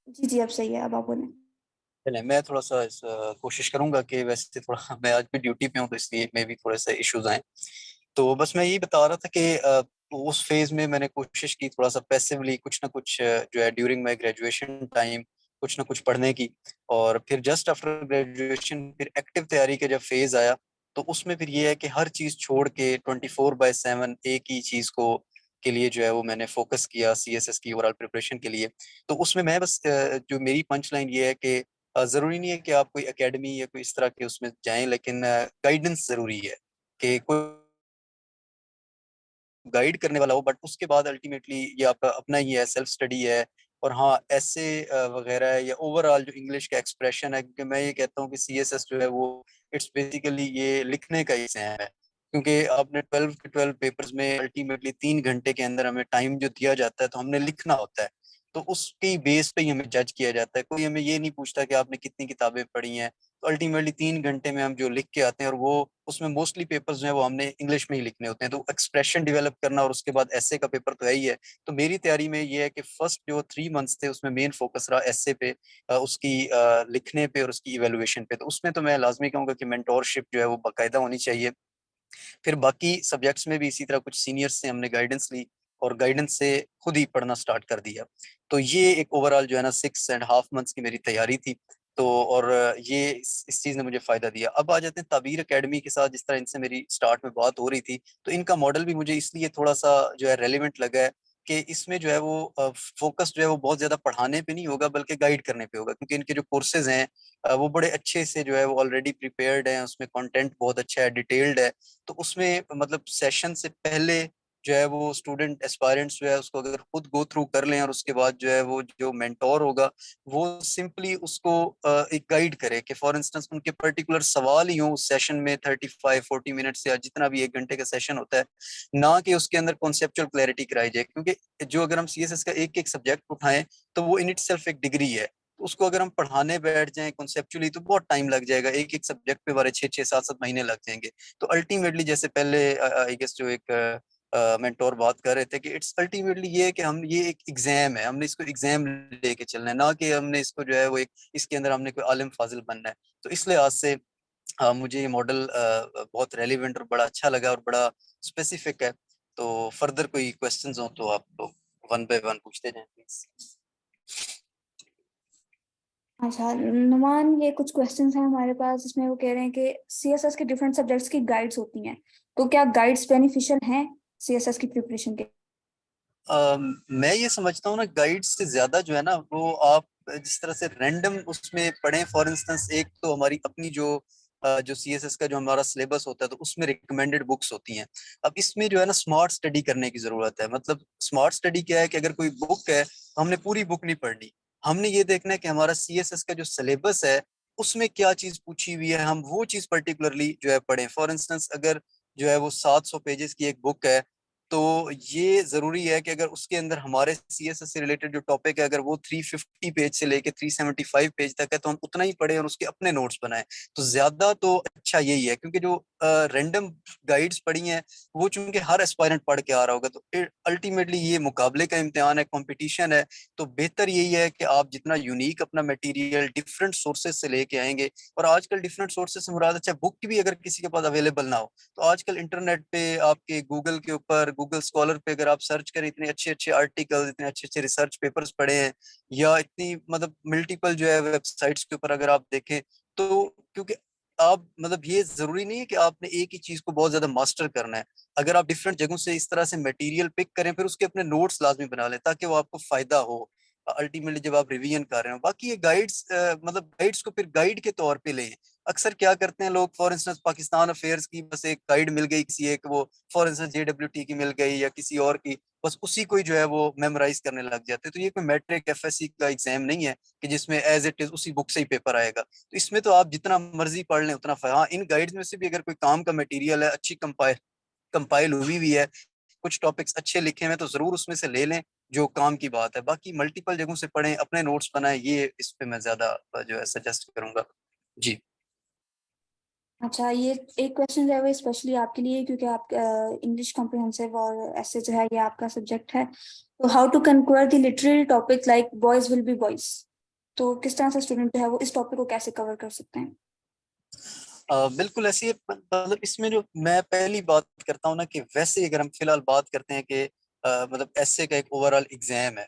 जी जी, अब सही है, अब आप बोलें। चलें, मैं थोड़ा सा कोशिश करूंगा कि वैसे थोड़ा मैं आज भी ड्यूटी पे हूँ तो इसलिए मैं भी थोड़े से इश्यूज आए। तो बस मैं यही बता रहा था कि उस फेज में मैंने कोशिश की थोड़ा सा पैसिवली कुछ ना कुछ जो है ड्यूरिंग माय ग्रेजुएशन टाइम कुछ ना कुछ पढ़ने की। और फिर जस्ट आफ्टर ग्रेजुएशन फिर एक्टिव तैयारी का जब फेज आया तो उसमें फिर ये है कि हर चीज़ छोड़ के 24/7 एक ही चीज़ को के लिए जो है वो मैंने फोकस किया CSS की ओवरऑल प्रिपरेशन के लिए। तो उसमें मैं बस जो मेरी पंच लाइन ये है कि ज़रूरी नहीं है कि आप कोई एकेडमी या कोई इस तरह के उसमें जाएं, लेकिन गाइडेंस ज़रूरी है कि कोई गाइड करने वाला हो, बट उसके बाद अल्टीमेटली ये आपका अपना ही है, सेल्फ स्टडी है। और हाँ, ऐसे वगैरह है या ओवरऑल जो इंग्लिश का एक्सप्रेशन है, क्योंकि मैं ये कहता हूँ कि CSS जो है वो इट्स बेसिकली ये लिखने का ही एग्जाम है। क्योंकि आपने 12 के 12 पेपर्स में अल्टीमेटली 3 घंटे के अंदर हमें टाइम जो दिया जाता है तो हमने लिखना होता है। तो उसके बेस पे ही हमें जज किया जाता है। कोई हमें ये नहीं पूछता कि आपने कितनी किताबें पढ़ी हैं। तो अल्टीमेटली 3 घंटे में हम जो लिख के आते हैं, और वो उसमें मोस्टली पेपर्स जो है वो हमने इंग्लिश में ही लिखने होते हैं। तो एक्सप्रेशन डेवलप करना और उसके बाद एसे का पेपर तो है ही है। तो मेरी तैयारी में ये है कि फर्स्ट जो 3 मंथ्स थे उसमें मेन फोकस रहा एसे पे, उसकी लिखने पे और उसकी इवेलुएशन पे। तो उसमें तो मैं लाजमी कहूँगा कि मेंटोरशिप जो है वो बाकायदा होनी चाहिए। फिर बाकी सब्जेक्ट्स में भी इसी तरह कुछ सीनियर्स से हमने गाइडेंस ली और गाइडेंस से खुद ही पढ़ना स्टार्ट कर दिया। तो ये एक ओवरऑल जो है ना 6.5 मंथ्स की मेरी तैयारी थी। तो और ये इस चीज़ ने मुझे फ़ायदा दिया। अब आ जाते हैं ताबीर एकेडमी के साथ। जिस तरह इनसे मेरी स्टार्ट में बात हो रही थी तो इनका मॉडल भी मुझे इसलिए थोड़ा सा जो है रेलिवेंट लगा है कि इसमें जो है वो फोकस जो है वो बहुत ज़्यादा पढ़ाने पे नहीं होगा बल्कि गाइड करने पे होगा। क्योंकि इनके जो कोर्सेज हैं वो बड़े अच्छे से जो है वो ऑलरेडी प्रिपेयर्ड हैं, उसमें कंटेंट बहुत अच्छा है, डिटेल्ड है। तो उसमें मतलब सेशन से पहले जो है वो स्टूडेंट एस्पायरेंट्स जो है उसको अगर खुद गो थ्रू कर लें और उसके बाद जो है वो जो मेंटोर होगा वो सिंपली उसको एक गाइड करे कि फॉर इंस्टेंस उनके पर्टिकुलर सवाल ही हो उस सेशन में 35-40 मिनट्स या जितना भी 1 घंटे का सेशन होता है, ना कि उसके अंदर कॉन्सेप्चुअल क्लैरिटी कराई जाए। क्योंकि जो अगर हम CSS का एक एक सब्जेक्ट उठाएं तो वो इन इट सेल्फ एक डिग्री है। तो उसको अगर हम पढ़ाने बैठ जाएं कॉन्सेप्चुअली तो बहुत टाइम लग जाएगा, एक एक सब्जेक्ट पे हमारे 6-6 7-7 महीने लग जाएंगे। तो अल्टीमेटली जैसे पहले आई गेस जो एक मेंटोर बात कर रहे थे कि इट्स अल्टीमेटली ये है कि हम ये एक एग्जाम है, हमने इसको एग्जाम लेके चलना है, ना कि हमने इसको जो है वो एक इसके अंदर हमने कोई आलिम फाजिल बनना है। तो इस लिहाज से मुझे ये मॉडल बहुत रेलिवेंट और बड़ा अच्छा लगा और बड़ा स्पेसिफिक है। तो फर्दर कोई क्वेश्चंस हो तो आप लोग वन बाय वन पूछते जाएं प्लीज। अच्छा नुमान, ये कुछ क्वेश्चंस हैं हमारे पास जिसमें वो कह रहे हैं कि CSS के डिफरेंट सब्जेक्ट्स की गाइड्स होती हैं, तो क्या गाइड्स बेनिफिशियल हैं CSS की प्रिपरेशन के? मैं ये समझता हूँ ना, गाइड से ज्यादा जो है ना वो आप जिस तरह से रैंडम उसमें पढ़ें। फॉर इंस्टेंस एक तो हमारी अपनी जो CSS का जो हमारा सिलेबस होता है तो उसमें रिकमेंडेड बुक्स होती हैं। अब इसमें जो है ना स्मार्ट स्टडी करने की जरूरत है। मतलब स्मार्ट स्टडी क्या है कि अगर कोई बुक है तो हमने पूरी बुक नहीं पढ़नी, हमने ये देखना है कि हमारा CSS का जो सिलेबस है उसमें क्या चीज पूछी हुई है, हम वो चीज पर्टिकुलरली जो है पढ़ें। फॉर इंस्टेंस अगर जो है वो 700 पेजेस की एक बुक है, तो ये जरूरी है कि अगर उसके अंदर हमारे CSS से रिलेटेड जो टॉपिक है अगर वो 350 पेज से लेके 375 पेज तक है, तो हम उतना ही पढ़ें और उसके अपने नोट्स बनाएं। तो ज्यादा तो अच्छा यही है, क्योंकि जो रैंडम गाइड्स पढ़ी हैं वो चूंकि हर एस्पायरेंट पढ़ के आ रहा होगा, तो अल्टीमेटली ये मुकाबले का इम्तिहान है, कंपटीशन है। तो बेहतर यही है कि आप जितना यूनिक अपना मटेरियल डिफरेंट सोर्सेज से लेके आएंगे। और आजकल डिफरेंट सोर्सेज से मुराद, अच्छा बुक भी अगर किसी के पास अवेलेबल ना हो, तो आजकल इंटरनेट पे आपके गूगल के ऊपर, गूगल स्कॉलर पे अगर आप सर्च करें, इतने अच्छे अच्छे आर्टिकल, इतने अच्छे अच्छे रिसर्च पेपर्स पढ़े हैं, या इतनी मतलब मल्टीपल जो है वेबसाइट्स के ऊपर अगर आप देखें, तो क्योंकि आप मतलब ये जरूरी नहीं है कि आपने एक ही चीज को बहुत ज्यादा मास्टर करना है। अगर आप डिफरेंट जगहों से इस तरह से मटेरियल पिक करें, फिर उसके अपने नोट्स लाजमी बना लें ताकि वो आपको फायदा हो अल्टीमेटली जब आप रिवीजन कर रहे हो। बाकी ये गाइड्स मतलब गाइड्स को फिर गाइड के तौर पे लें। अक्सर क्या करते हैं लोग, फॉर इंस्टेंस पाकिस्तान अफेयर्स की बस एक गाइड मिल गई किसी एक, वो फॉर इंस्टेंस JWT की मिल गई या किसी और की, बस उसी को ही जो है वो मेमोराइज करने लग जाते हैं। तो ये कोई मैट्रिक FSC का एग्जाम नहीं है कि जिसमें एज इट इज उसी बुक से ही पेपर आएगा। तो इसमें तो आप जितना मर्जी पढ़ लें उतना हाँ, इन गाइड्स में से भी अगर कोई काम का मटेरियल है, अच्छी कंपाइल हुई है, कुछ टॉपिक्स अच्छे लिखे हुए हैं, तो जरूर उसमें से ले लें जो काम की बात है। बाकी मल्टीपल जगहों से पढ़ें, अपने नोट्स बनाएं, ये इस पे मैं ज्यादा जो है सजेस्ट करूंगा जी। अच्छा, ये एक क्वेश्चन जो है वो स्पेशली आपके लिए, क्योंकि आप इंग्लिश कॉम्प्रिहेंसिव और ऐसे जो है ये आपका सब्जेक्ट है। तो how to conquer the literary topic like boys will be boys, तो किस तरह से स्टूडेंट जो है वो इस टॉपिक को कैसे कवर कर सकते हैं? बिल्कुल ऐसी मतलब इसमें जो मैं पहली बात करता हूँ ना, कि वैसे अगर हम फिलहाल बात करते हैं कि मतलब ऐसे का एक ओवरऑल एग्जाम है,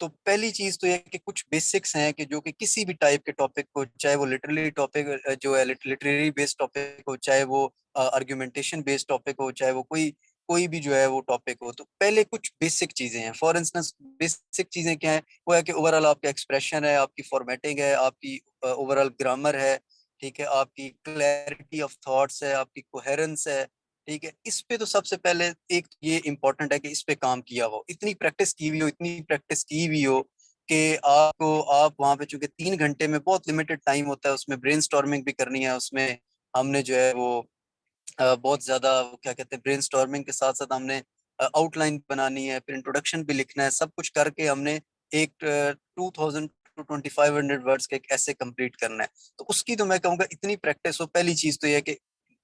तो पहली चीज तो ये कि कुछ बेसिक्स हैं कि जो कि किसी भी टाइप के टॉपिक को, चाहे वो लिटरेरी टॉपिक जो है लिटरेरी बेस्ड टॉपिक हो, चाहे वो आर्गुमेंटेशन बेस्ड टॉपिक हो, चाहे वो कोई कोई भी जो है वो टॉपिक हो, तो पहले कुछ बेसिक चीजें हैं। फॉर इंस्टेंस बेसिक चीजें क्या है, वो है कि ओवरऑल आपका एक्सप्रेशन है, आपकी फॉर्मेटिंग है, आपकी ओवरऑल ग्रामर है, ठीक है, आपकी क्लैरिटी ऑफ थॉट्स है, आपकी कोहेरेंस है, ठीक है। इस पे तो सबसे पहले एक ये इंपॉर्टेंट है कि इस पे काम किया हो, इतनी प्रैक्टिस की हुई हो, इतनी प्रैक्टिस की हुई हो कि आपको, आप वहां पे, चूंकि 3 घंटे में बहुत लिमिटेड टाइम होता है, उसमें ब्रेनस्टॉर्मिंग भी करनी है, उसमें हमने जो है वो बहुत ज्यादा क्या कहते हैं, ब्रेनस्टॉर्मिंग के साथ साथ हमने आउटलाइन बनानी है, फिर इंट्रोडक्शन भी लिखना है, सब कुछ करके हमने एक 2000 to 2500 वर्ड्स का एक ऐसे कंप्लीट करना है। तो उसकी तो मैं कहूँगा इतनी प्रैक्टिस हो। पहली चीज तो यह है कि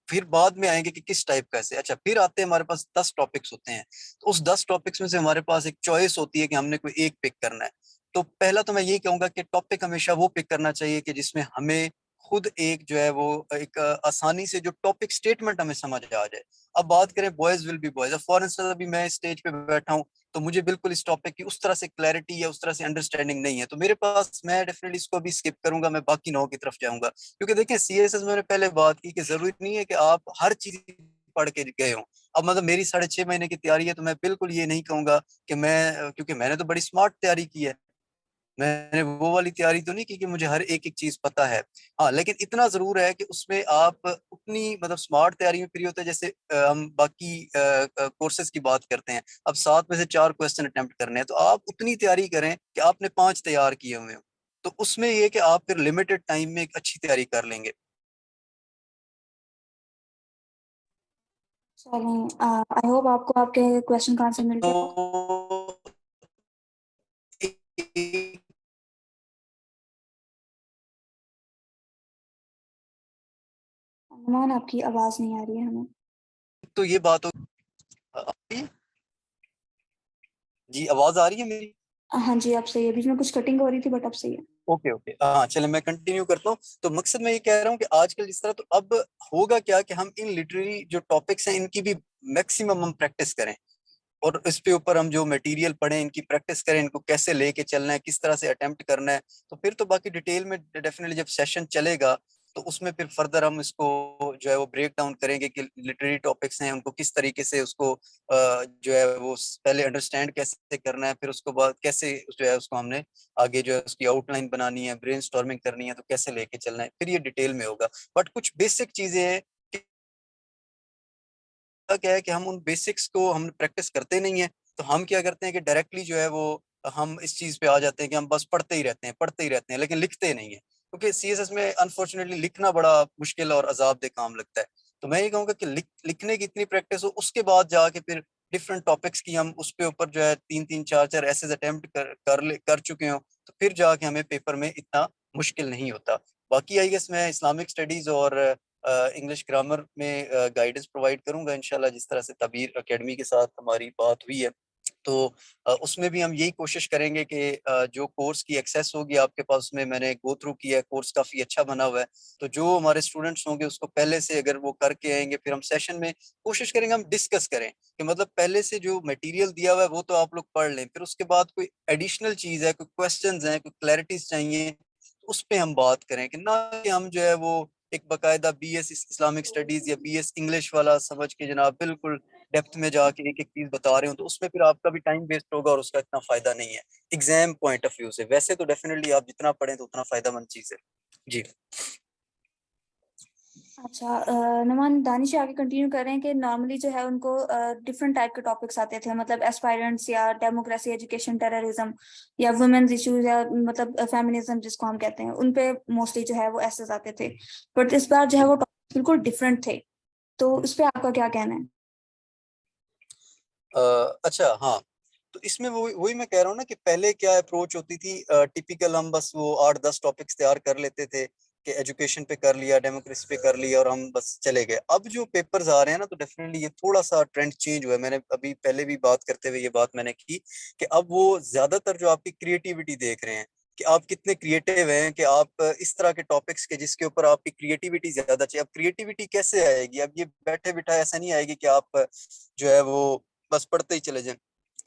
फिर बाद में आएंगे कि किस टाइप का ऐसे, अच्छा फिर आते हैं हमारे पास 10 टॉपिक्स होते हैं, तो उस 10 टॉपिक्स में से हमारे पास एक चॉइस होती है कि हमने कोई एक पिक करना है। तो पहला तो मैं यही कहूंगा कि टॉपिक हमेशा वो पिक करना चाहिए कि जिसमें हमें खुद एक जो है वो एक आसानी से जो टॉपिक स्टेटमेंट हमें समझ आ जाए। अब बात करें boys will be boys, for instance अभी मैं स्टेज पे बैठा हूँ, तो मुझे बिल्कुल इस टॉपिक की उस तरह से क्लैरिटी या उस तरह से अंडरस्टैंडिंग नहीं है, तो मेरे पास, मैं डेफिनेटली इसको अभी स्किप करूंगा, मैं बाकी 9 की तरफ जाऊंगा। क्योंकि देखिए CSS मैंने पहले बात की कि जरूरी नहीं है कि आप हर चीज पढ़ के गए हो। अब मतलब मेरी 6.5 महीने की तैयारी है, तो मैं बिल्कुल ये नहीं कहूंगा कि मैं, क्योंकि मैंने तो बड़ी स्मार्ट तैयारी की है, मैंने वो वाली तैयारी तो नहीं की कि मुझे हर एक एक चीज पता है। हाँ, लेकिन इतना जरूर है कि उसमें आप उतनी मतलब स्मार्ट तैयारी में फ्री होते हैं, जैसे हम बाकी कोर्सेज की बात करते हैं, अब 7 में से 4 क्वेश्चन अटेम्प्ट करने हैं, तो आप उतनी तैयारी करें कि आपने 5 तैयार किए हुए हो, तो उसमें ये कि आप फिर लिमिटेड टाइम में एक अच्छी तैयारी कर लेंगे। चलें, आई होप आपको आपके क्वेश्चन का आंसर मिल तो गया हो। अनुमान, आपकी आवाज नहीं आ रही है हमें। तो ये बात हो, आ रही है? जी आवाज आ रही है मेरी? हाँ जी, अब सही है, बीच में कुछ कटिंग हो रही थी बट अब सही है। ओके ओके, हाँ चले मैं कंटिन्यू करता हूँ। तो मकसद मैं ये कह रहा हूँ कि आजकल जिस तरह, तो अब होगा क्या कि हम इन लिटरेरी जो टॉपिक्स हैं इनकी भी मैक्सिमम हम प्रैक्टिस करें, और इस पे ऊपर हम जो मटेरियल पढ़ें इनकी प्रैक्टिस करें, इनको कैसे लेके चलना है, किस तरह से अटेम्प्ट करना है। तो फिर तो बाकी डिटेल में डेफिनेटली जब सेशन चलेगा, तो उसमें फिर फर्दर हम इसको जो है वो ब्रेक डाउन करेंगे कि लिटरेरी टॉपिक्स हैं उनको किस तरीके से उसको जो है वो पहले अंडरस्टैंड कैसे करना है, फिर उसको बाद कैसे जो है उसको हमने आगे जो है उसकी आउटलाइन बनानी है, ब्रेनस्टॉर्मिंग करनी है, तो कैसे लेके चलना है, फिर ये डिटेल में होगा। बट कुछ बेसिक चीजें हैं, क्या है कि हम उन बेसिक्स को हम प्रैक्टिस करते नहीं है, तो हम क्या करते हैं कि डायरेक्टली जो है वो हम इस चीज पे आ जाते हैं कि हम बस पढ़ते ही रहते हैं लेकिन लिखते नहीं है, क्योंकि सीएसएस में अनफॉर्चुनेटली लिखना बड़ा मुश्किल और अजाबदेह काम लगता है। तो मैं ये कहूँगा कि लिखने की इतनी प्रैक्टिस हो, उसके बाद जाके फिर डिफरेंट टॉपिक्स की हम उस पे ऊपर जो है 3-3 4-4 एसेज अटेम्प्ट कर चुके हो, तो फिर जाके हमें पेपर में इतना मुश्किल नहीं होता। बाकी आई गेस मैं इस्लामिक स्टडीज और इंग्लिश ग्रामर में गाइडेंस प्रोवाइड करूंगा इंशाल्लाह, जिस तरह से तबीर एकेडमी के साथ हमारी बात हुई है। तो उसमें भी हम यही कोशिश करेंगे कि जो कोर्स की एक्सेस होगी आपके पास, में मैंने गो थ्रू किया है, कोर्स काफी अच्छा बना हुआ है, तो जो हमारे स्टूडेंट्स होंगे उसको पहले से अगर वो करके आएंगे, फिर हम सेशन में कोशिश करेंगे हम डिस्कस करें कि मतलब पहले से जो मटेरियल दिया हुआ है वो तो आप लोग पढ़ लें, फिर उसके बाद कोई एडिशनल चीज है, कोई क्वेश्चंस हैं, कोई क्लैरिटीज चाहिए, उस पे हम बात करें, कि ना कि हम जो है वो एक बकायदा बीएस इस्लामिक स्टडीज या बीएस इंग्लिश वाला समझ के जनाब बिल्कुल डेप्थ में जाके एक एक चीज बता रहे हो, तो उसमें फिर आपका भी टाइम वेस्ट होगा और उसका इतना फायदा नहीं है एग्जाम पॉइंट ऑफ व्यू से। वैसे तो डेफिनेटली आप जितना पढ़ें तो उतना फायदामंद चीज है जी। अच्छा, नुमान दानिश आगे कंटिन्यू कर रहे हैं कि नॉर्मली जो है उनको डिफरेंट टाइप के टॉपिक्स आते थे, मतलब एस्पायरेंट्स या डेमोक्रेसी, एजुकेशन, टेररिज्म या वुमेन्स इश्यूज या मतलब फेमिनिज्म जिसको हम कहते हैं, उन पे मोस्टली जो है वो एसेस आते थे। बट इस बार जो है वो टॉपिक बिल्कुल डिफरेंट थे, तो उस पे आपका क्या कहना है? अच्छा हाँ, तो इसमें वही मैं कह रहा हूँ ना कि पहले क्या अप्रोच होती थी, टिपिकल हम बस वो 8-10 टॉपिक्स तैयार कर लेते थे कि एजुकेशन पे कर लिया, डेमोक्रेसी पे कर लिया और हम बस चले गए। अब जो पेपर्स आ रहे हैं ना, तो डेफिनेटली ये थोड़ा सा ट्रेंड चेंज हुआ है। मैंने अभी पहले भी बात करते हुए ये बात मैंने की कि अब वो ज्यादातर जो आपकी क्रिएटिविटी देख रहे हैं कि आप कितने क्रिएटिव हैं, कि आप इस तरह के टॉपिक्स के जिसके ऊपर आपकी क्रिएटिविटी ज्यादा चाहिए। अब क्रिएटिविटी कैसे आएगी? अब ये बैठे बिठा ऐसा नहीं आएगी कि आप जो है वो बस पढ़ते ही चले जाएं।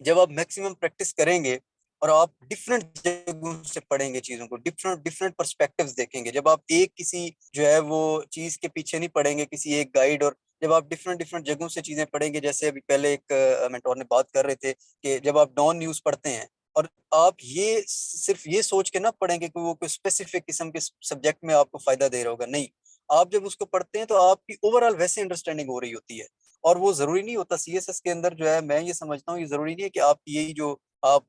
जब आप मैक्सिमम प्रैक्टिस करेंगे और आप डिफरेंट जगहों से पढ़ेंगे चीजों को, डिफरेंट डिफरेंट पर्सपेक्टिव्स देखेंगे, जब आप एक किसी जो है वो चीज के पीछे नहीं पढ़ेंगे किसी एक गाइड, और जब आप डिफरेंट डिफरेंट जगहों से चीजें पढ़ेंगे, जैसे अभी पहले एक मेंटोर ने बात कर रहे थे कि जब आप डॉन न्यूज पढ़ते हैं और आप ये सिर्फ ये सोच के ना पढ़ेंगे कि वो कोई स्पेसिफिक किस्म के सब्जेक्ट में आपको फायदा दे रहा होगा, नहीं। आप जब उसको पढ़ते हैं तो आपकी ओवरऑल वैसे अंडरस्टैंडिंग हो रही होती है। और वो जरूरी नहीं होता सीएसएस के अंदर जो है, मैं ये समझता हूँ ये जरूरी नहीं है कि आप यही जो आप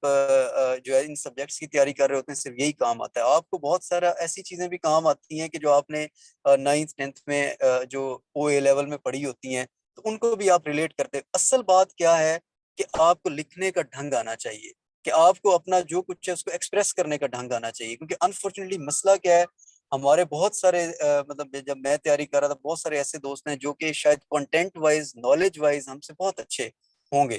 जो है इन सब्जेक्ट्स की तैयारी कर रहे होते हैं सिर्फ यही काम आता है। आपको बहुत सारा ऐसी चीजें भी काम आती हैं कि जो आपने 9th-10th में जो ओए लेवल में पढ़ी होती हैं, तो उनको भी आप रिलेट करते हैं। असल बात क्या है कि आपको लिखने का ढंग आना चाहिए, कि आपको अपना जो कुछ है उसको एक्सप्रेस करने का ढंग आना चाहिए। क्योंकि अनफॉर्चुनेटली मसला क्या है, हमारे बहुत सारे मतलब जब मैं तैयारी कर रहा था, बहुत सारे ऐसे दोस्त हैं जो कि शायद कंटेंट वाइज, नॉलेज वाइज हमसे बहुत अच्छे होंगे,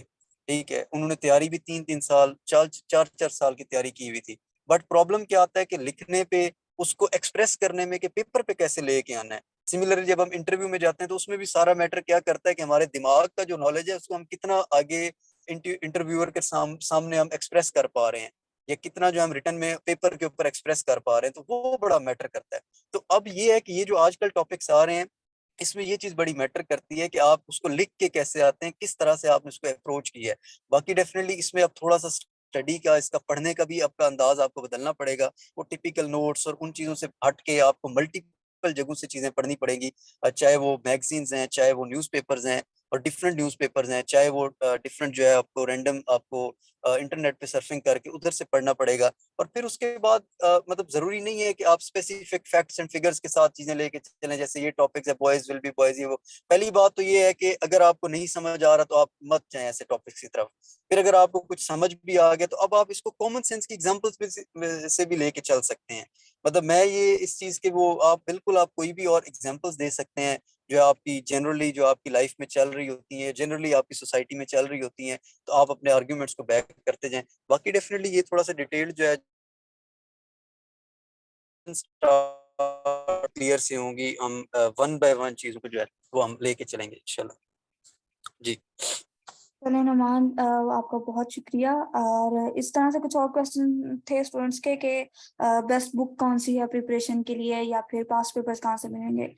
ठीक है, उन्होंने तैयारी भी 3-3 साल, 4-4 साल की तैयारी की हुई थी। बट प्रॉब्लम क्या आता है कि लिखने पे, उसको एक्सप्रेस करने में, कि पेपर पे कैसे लेके आना है। सिमिलरली जब हम इंटरव्यू में जाते हैं तो उसमें भी सारा मैटर क्या करता है कि हमारे दिमाग का जो नॉलेज है उसको हम कितना आगे इंटरव्यूअर के सामने हम एक्सप्रेस कर पा रहे हैं, या कितना जो हम रिटर्न में पेपर के ऊपर एक्सप्रेस कर पा रहे हैं, तो वो बड़ा मैटर करता है। तो अब ये है कि ये जो आजकल टॉपिक्स आ रहे हैं, इसमें ये चीज बड़ी मैटर करती है कि आप उसको लिख के कैसे आते हैं, किस तरह से आपने उसको अप्रोच किया है। बाकी डेफिनेटली इसमें अब थोड़ा सा स्टडी का, इसका पढ़ने का भी आपका अंदाज आपको बदलना पड़ेगा। वो टिपिकल नोट्स और उन चीजों से हट के आपको मल्टीपल जगहों से चीजें पढ़नी पड़ेंगी, चाहे वो मैगजीन्स हैं, चाहे वो न्यूज़पेपर्स हैं, और डिफरेंट न्यूज़पेपर्स हैं, चाहे वो डिफरेंट जो है आपको रैंडम आपको इंटरनेट पे सर्फिंग करके उधर से पढ़ना पड़ेगा। और फिर उसके बाद मतलब जरूरी नहीं है कि आप स्पेसिफिक फैक्ट्स एंड फिगर्स के साथ चीजें लेके चलें, जैसे ये टॉपिक्स है बॉयज विल बी बॉयज, ये वो। पहली बात तो ये है कि अगर आपको नहीं समझ आ रहा तो आप मत जाएं ऐसे टॉपिक्स की तरफ। फिर अगर आपको कुछ समझ भी आ गया तो अब आप इसको कॉमन सेंस की एग्जांपल्स से भी लेके चल सकते हैं। मतलब मैं ये इस चीज के वो, आप बिल्कुल आप कोई भी और एग्जांपल्स दे सकते हैं जो आपकी जनरली, जो आपकी लाइफ में चल रही होती है, जनरली आपकी सोसाइटी में चल रही होती हैं, तो आप अपने आर्ग्यूमेंट्स को बैक करते जाएं। बाकी डेफिनेटली ये थोड़ा सा डिटेल्ड जो है क्लियर से होंगी, हम वन बाय वन चीजों को जो है वो हम लेके चलेंगे इंशाल्लाह जी। चलिए नुमान, आपका बहुत शुक्रिया। और इस तरह से कुछ और क्वेश्चन थे स्टूडेंट्स के कि बेस्ट बुक कौन सी है प्रिपरेशन के लिए, या फिर पास्ट पेपर्स कहाँ से मिलेंगे।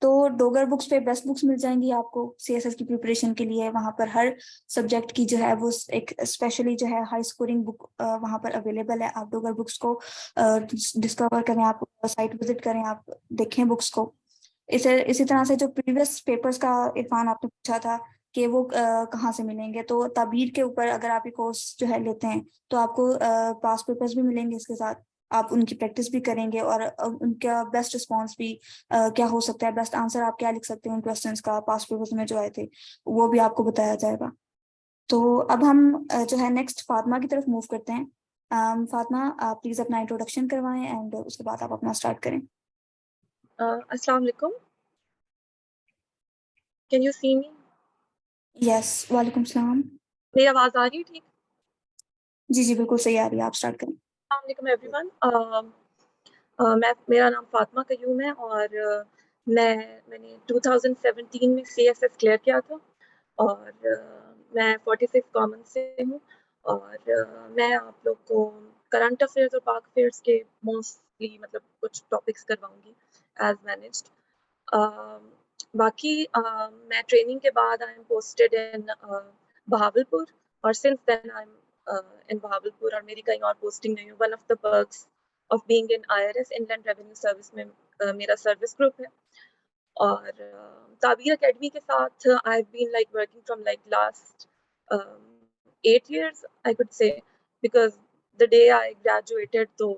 तो डोगर बुक्स पे बेस्ट बुक्स मिल जाएंगी आपको सीएसएस की प्रिपरेशन के लिए। वहां पर हर सब्जेक्ट की जो है वो एक स्पेशली जो है हाई स्कोरिंग बुक वहां पर अवेलेबल है। आप डोगर बुक्स को डिस्कवर करें, आप साइट विजिट करें, आप देखें बुक्स को। इसी तरह से जो प्रीवियस पेपर्स का इरफान आपने पूछा था कि वो कहाँ से मिलेंगे। तो ताबीर के ऊपर अगर आप ये कोर्स जो है लेते हैं तो आपको पास पेपर्स भी मिलेंगे, इसके साथ आप उनकी प्रैक्टिस भी करेंगे और उनका बेस्ट रिस्पॉन्स भी क्या हो सकता है, बेस्ट आंसर आप क्या लिख सकते हैं उन क्वेश्चंस का पास पेपर्स में जो आए थे, वो भी आपको बताया जाएगा। तो अब हम जो है नेक्स्ट फातिमा की तरफ मूव करते हैं। फातिमा, आप प्लीज अपना इंट्रोडक्शन करवाएं एंड उसके बाद आप अपना स्टार्ट करें। अस्सलाम वालेकुम, can you see me? Yes, वालेकुम सलाम। मेरी आवाज आ रही है ठीक? जी जी बिल्कुल सही आ रही है, आप स्टार्ट करें। अस्सलाम वालेकुम एवरीवन। मेरा नाम फातिमा कयूम है और मैंने 2017 में CSS क्लियर किया था और मैं 46 कॉमन से हूँ और मैं आप लोग को करंट अफेयर्स और पाक अफेयर्स के मोस्टली मतलब कुछ टॉपिक्स करवाऊंगी एज मैनेज्ड। बाकी मैं ट्रेनिंग के बाद I am posted in Bahawalpur और सिंस देन आई एम इन बहावलपुर और मेरी कहीं और पोस्टिंग नहीं हुई। One of the perks of being in IRS inland revenue service में मेरा सर्विस ग्रुप है और ताबीर एकेडमी के साथ I have been like working from like last 8 years I could say because the day I graduated तो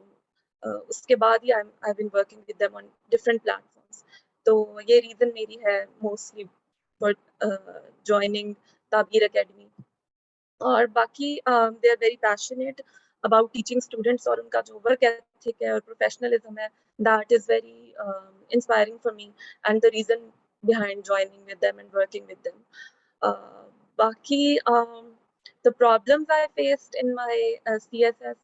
उसके बाद ही I've been working with them on different platforms। तो ये रीज़न मेरी है mostly for joining Tabeer academy. और बाकी they are very passionate about teaching students और उनका जो वर्क एथिक है और प्रोफेशनलिज्म है that is very inspiring for me and the reason behind joining with them and working with them. बाकी the problems I faced in my CSS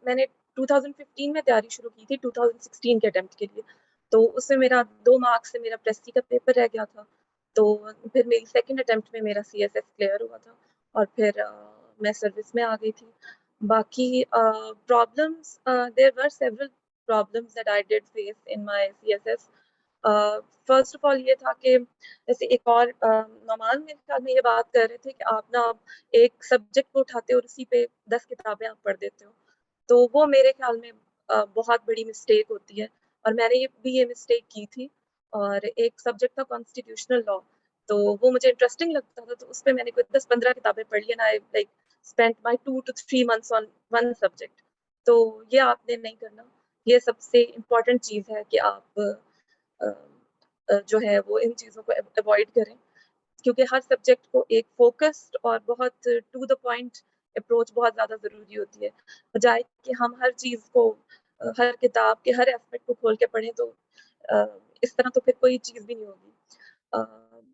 मैंने 2015 में तैयारी शुरू की थी 2016 के अटेम्प्ट के लिए, तो उसमें मेरा 2 मार्क्स से मेरा प्रेस्टी का पेपर रह गया था। तो फिर मेरी सेकंड अटेम्प्ट में मेरा CSS क्लियर हुआ था और फिर मैं सर्विस में आ गई थी। बाकी problems there were several problems that I did face in my CSS। First of all ये था कि जैसे एक और नौमान मेरे ख्याल में ये बात कर रहे थे कि आप ना एक सब्जेक्ट को उठाते हो और उसी पे 10 किताबें आप पढ़ देते हो, तो वो मेरे ख्याल में बहुत बड़ी मिस्टेक होती है और मैंने ये मिस्टेक की थी। और एक सब्जेक्ट था कॉन्स्टिट्यूशनल लॉ, तो वो मुझे इंटरेस्टिंग लगता था, तो उस पर मैंने कोई 10-15 किताबें पढ़ ली and I like spent my 2 to 3 months on one subject. तो ये आपने नहीं करना। ये सबसे इम्पोर्टेंट चीज़ है कि आप जो है वो इन चीज़ों को अवॉइड करें, क्योंकि हर सब्जेक्ट को एक फोकस्ड और बहुत टू द पॉइंट अप्रोच बहुत ज़्यादा ज़रूरी होती है, बजाय कि हम हर चीज़ को हर किताब के हर एस्पेक्ट को खोल के पढ़ें, तो इस तरह तो फिर कोई चीज़ भी नहीं होगी।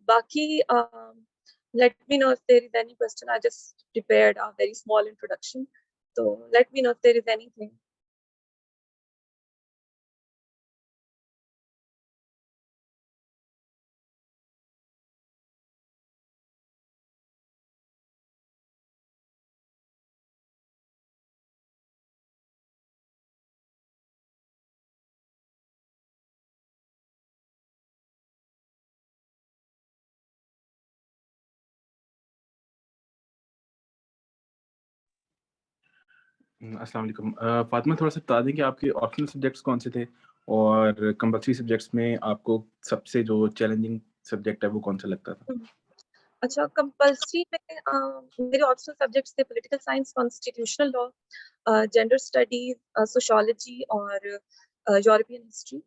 बाकी let me know if there is any question. I just prepared a very small introduction, तो let me know if there is anything. अस्सलाम वालेकुम। फातिमा, थोड़ा सा बता दें कि आपके ऑप्शनल सब्जेक्ट्स कौन से थे और कंपल्सरी सब्जेक्ट्स में आपको सबसे जो चैलेंजिंग सब्जेक्ट है वो कौन सा लगता था? अच्छा, कंपल्सरी में मेरे ऑप्शनल सब्जेक्ट्स थे political science, constitutional law, gender studies, sociology और यूरोपियन हिस्ट्री।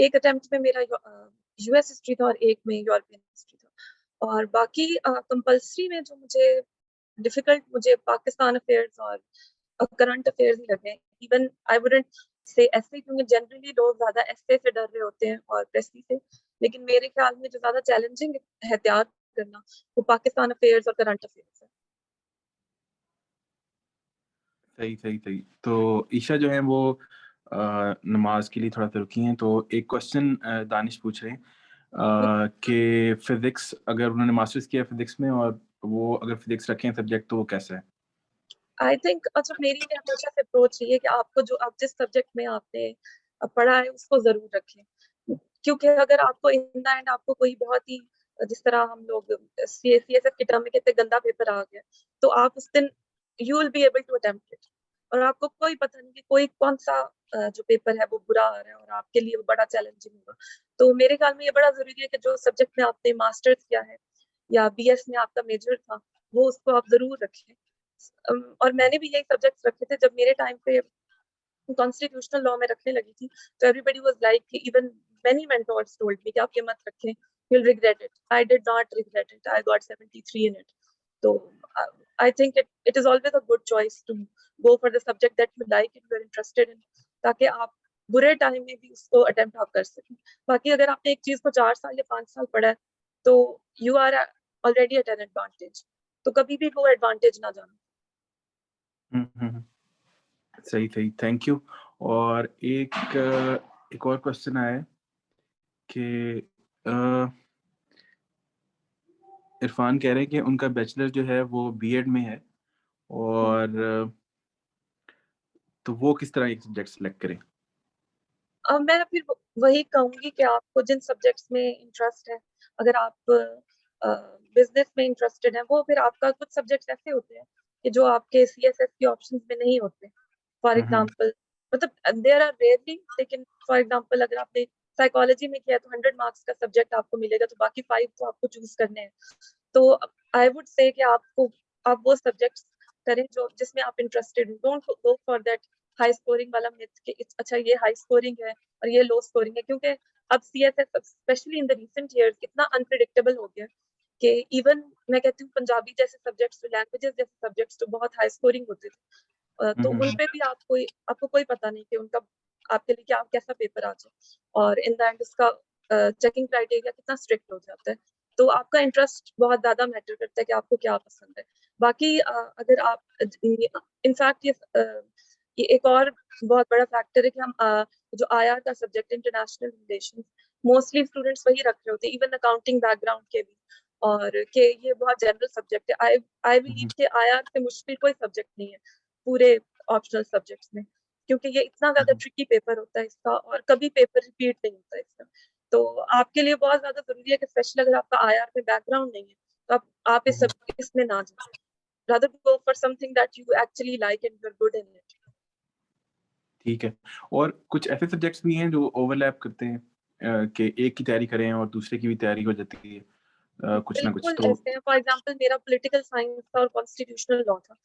एक अटेम्प्ट में मेरा US हिस्ट्री था और एक में यूरोपियन हिस्ट्री था। और बाकी कंपल्सरी में जो मुझे डिफिकल्ट, मुझे पाकिस्तान अफेयर्स और करंट अफेयर्स ही लगे। इवन आई वुडंट से ऐसे, क्योंकि जनरली लोग ज़्यादा ऐसे से डर रहे होते हैं और प्रेस्टी से, लेकिन मेरे ख्याल में जो ज़्यादा चैलेंजिंग है तैयार करना, वो पाकिस्तान अफेयर्स और करंट अफेयर्स है। सही, सही, सही। तो ईशा जो है वो नमाज़ के लिए थोड़ा-सा रुकी हैं, तो एक क्वेश्चन दानिश पूछ रहे हैं कि फिज़िक्स, अगर उन्होंने मास्टर्स किया फिज़िक्स में और वो अगर फिज़िक्स रखें सब्जेक्ट तो वो कैसा है? आई थिंक अच्छा, मेरी ये हमेशा से अप्रोच रही है कि आपको जो आप जिस सब्जेक्ट में आपने पढ़ा है उसको ज़रूर रखें, क्योंकि अगर आपको इन द एंड आपको कोई बहुत ही जिस तरह हम लोग CSS के टर्म में कहते हैं गंदा पेपर आ गया, तो आप उस दिन you will be able to attempt it और आपको कोई पता नहीं कि कोई कौन-सा जो पेपर है वो बुरा आ रहा है और आपके लिए वो बड़ा चैलेंजिंग होगा। तो मेरे ख्याल में ये बड़ा ज़रूरी है कि जो सब्जेक्ट में आपने मास्टर्स किया है या BS में आपका मेजर था, वो उसको आप जरूर रखें। और मैंने भी यही सब्जेक्ट्स रखे थे जब मेरे टाइम पे कॉन्स्टिट्यूशनल लॉ में रखने लगी थी, तो everybody was like, even many mentors told me कि आप ये मत रखें, you'll regret it. I did not regret it. I got 73 in it. So I think it is always a good choice to go for the subject that you like and you're interested in, ताकि आप बुरे time में भी उसको attempt आप कर सकें। बाकी अगर आपने एक चीज को 4 साल या 5 साल पढ़ा है तो you are already at an advantage, तो कभी भी वो एडवांटेज ना जाना। सही सही, थैंक यू। और एक और क्वेश्चन आया है कि इरफान कह रहे हैं कि उनका बैचलर जो है वो बीएड में है, और तो वो किस तरह एक सब्जेक्ट सेलेक्ट करें? मैं फिर वही कहूंगी कि आपको जिन सब्जेक्ट्स में इंटरेस्ट है, अगर आप बिजनेस में इंटरेस्टेड है, वो फिर आपका कुछ सब्जेक्ट्स ऐसे होते हैं कि जो आपके CSS के ऑप्शंस में नहीं होते। फॉर एग्जांपल, मतलब देयर आर रेयरली, लेकिन फॉर एग्जांपल अगर आपने साइकोलॉजी में किया तो 100 मार्क्स का सब्जेक्ट आपको मिलेगा, तो बाकी 5 तो आपको चूज करने हैं। तो आई वुड से कि आप वो सब्जेक्ट्स करें जो जिसमें आप इंटरेस्टेड हो। Don't go for that high scoring वाला मिथ कि अच्छा ये हाई स्कोरिंग है और ये लो स्कोरिंग है, क्योंकि अब CSS specially in the recent years इतना अनप्रेडिक्टेबल हो गया कि इवन मैं कहती हूँ पंजाबी जैसे सब्जेक्ट्स, लैंग्वेजेस जैसे सब्जेक्ट्स तो बहुत हाई स्कोरिंग होते थे, तो उन पे भी आपको कोई पता नहीं कि उनका आपके लिए क्या कैसा पेपर आ जाए, और इन द एंड उसका चेकिंग क्राइटेरिया कितना स्ट्रिक्ट हो जाता है। तो आपका इंटरेस्ट बहुत ज्यादा मैटर करता है कि आपको क्या पसंद है। बाकी अगर आप इनफैक्ट ये एक और बहुत बड़ा फैक्टर है कि हम जो IR का subject international relations, mostly students वही रख रहे होते हैं, इवन अकाउंटिंग बैकग्राउंड के भी, और कि ये बहुत जनरल सब्जेक्ट है। आई बिलीव कि IR से मुश्किल कोई सब्जेक्ट नहीं है पूरे ऑप्शनल सब्जेक्ट्स में, क्योंकि ये इतना ज्यादा ट्रिकी पेपर होता है इसका, और कभी पेपर रिपीट नहीं होता है इसका। तो आपके लिए बहुत ज्यादा जरूरी है कि स्पेशली अगर आपका IR में बैकग्राउंड नहीं है तो आप इसमें ना जाए, rather go for something that you actually like and you're good in it. ठीक है। और कुछ ऐसे सब्जेक्ट्स भी हैं जो ओवरलैप करते हैं, कि एक की तैयारी करें और दूसरे की भी तैयारी हो जाती है, कुछ ना कुछ बिल्कुल तो। ऐसे हैं। फॉर एग्जांपल मेरा पॉलिटिकल साइंस था और कॉन्स्टिट्यूशनल लॉ था,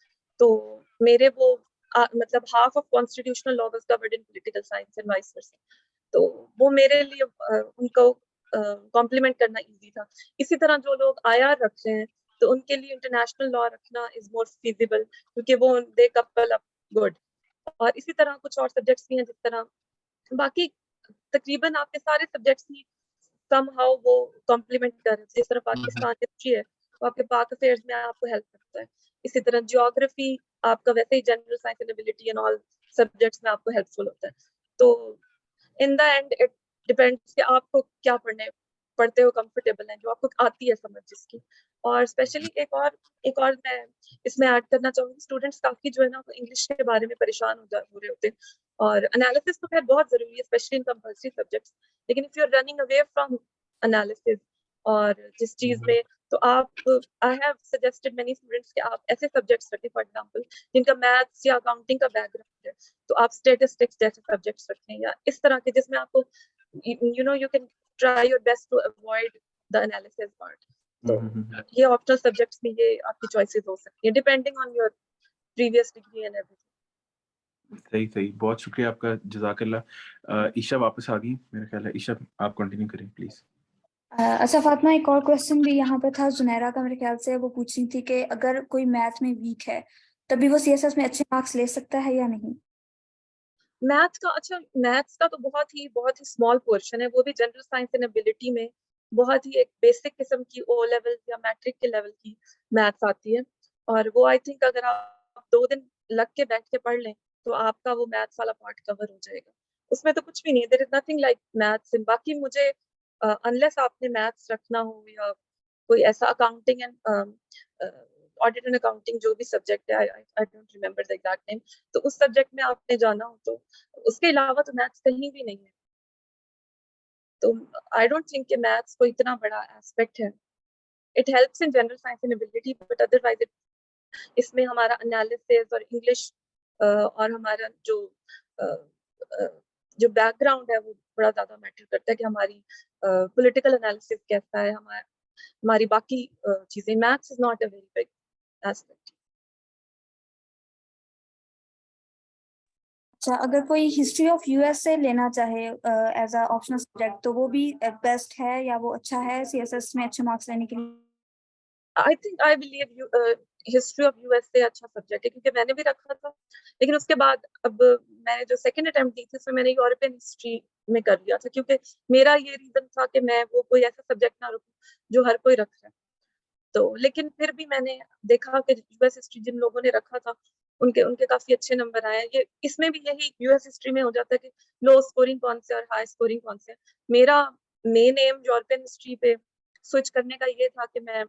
तो मेरे वो मतलब half of constitutional law was covered in political science and vice versa, तो वो मेरे लिए उनको कॉम्प्लीमेंट करना इजी था। इसी तरह जो लोग IR रख रहे हैं तो उनके लिए इंटरनेशनल लॉ रखना इज मोर फीजिबल, क्योंकि वो दे कपल अप गुड। और इसी तरह कुछ और सब्जेक्ट्स भी हैं जिस तरह, बाकी तकरीबन आपके सारे सब्जेक्ट्स ही somehow वो कॉम्प्लीमेंट कर रहे हैं। जिस तरह पाकिस्तान हिस्ट्री है तो आपके पाक अफेयर्स में आपको हेल्प करता है, इसी तरह ज्योग्राफी आपका वैसे ही general science and ability and all subjects में आपको हेल्पफुल होता है। तो in the end it depends कि आपको क्या पढ़ते हो कंफर्टेबल है, जो आपको आती है समझ जिसकी। और स्पेशली एक और मैं इसमें ऐड करना चाहूंगी, स्टूडेंट्स काफी जो है ना इंग्लिश के बारे में परेशान हो रहे होते हैं, और एनालिसिस तो खैर बहुत जरूरी है स्पेशली इन कंपल्सरी सब्जेक्ट्स, लेकिन if you are running away from analysis और जिस चीज में, तो आप I have suggested many students कि आप ऐसे सब्जेक्ट्स रखें फॉर एग्जांपल जिनका मैथ्स या अकाउंटिंग का बैकग्राउंड है, तो आप स्टैटिस्टिक्स जैसे सब्जेक्ट्स रखें, या इस तरह के जिसमें आपको you can try your best to avoid the analysis part. तो ये ऑप्शनल सब्जेक्ट्स में ये आपकी चॉइसेस हो सकती है depending on your previous degree and everything. सही सही, बहुत शुक्रिया आपका, जज़ाकल्लाह। ईशा वापस आ गई मेरा ख्याल है। ईशा, आप कंटिन्यू करें प्लीज। अच्छा फातिमा, एक और क्वेश्चन भी यहाँ पे था जुनैरा का, मेरे ख्याल से वो पूछ रही थी कि अगर कोई मैथ में वीक है तभी वो CSS में अच्छे मार्क्स ले सकता है या नहीं? मैथ्स का तो बहुत ही स्मॉल पोर्शन है, वो भी जनरल साइंस एंड एबिलिटी में बहुत ही एक बेसिक किस्म की O लेवल या मैट्रिक के लेवल की मैथ्स आती है, और वो आई थिंक अगर आप 2 दिन लग के बैठ के पढ़ लें तो आपका वो मैथ्स वाला पार्ट कवर हो जाएगा। उसमें तो कुछ भी नहीं है, there is nothing like maths. बाकी मुझे अनलेस आपने मैथ्स रखना हो या कोई ऐसा accounting and audit and accounting जो भी सब्जेक्ट है, I don't remember the exact name, तो उस सब्जेक्ट में आपने जाना हो तो उसके अलावा तो मैथ्स कहीं भी नहीं है। तो आई डोंट थिंक कि मैथ्स को इतना बड़ा एस्पेक्ट है। It helps in general science and ability, but otherwise इसमें हमारा एनालिसिस और इंग्लिश और हमारा जो बैकग्राउंड है वो बड़ा ज्यादा मैटर करता है कि हमारी पॉलिटिकल एनालिसिस कैसा है, हमारा हमारी बाकी चीजें, maths is not a very big aspect. अच्छा, अगर कोई हिस्ट्री ऑफ यूएसए लेना चाहे एज अ ऑप्शनल सब्जेक्ट, तो वो भी बेस्ट है या वो अच्छा है सीएसएस में अच्छे मार्क्स लेने के लिए? I believe history of USA अच्छा सब्जेक्ट है, क्योंकि मैंने भी रखा था, लेकिन उसके बाद अब मैंने जो सेकंड अटेम्प्ट दी थी उसमें मैंने यूरोपियन हिस्ट्री में कर लिया था, क्योंकि मेरा ये रीजन था कि मैं वो कोई ऐसा सब्जेक्ट ना रखूं जो हर कोई रख रहा है। तो लेकिन फिर भी मैंने देखा कि यूएस हिस्ट्री जिन लोगों ने रखा था उनके उनके काफी अच्छे नंबर आए। ये इसमें भी यही यूएस हिस्ट्री में हो जाता है कि लो स्कोरिंग कौन से और हाई स्कोरिंग कौन से। मेरा मेन एम यूरोपियन हिस्ट्री पे स्विच करने का ये था कि मैं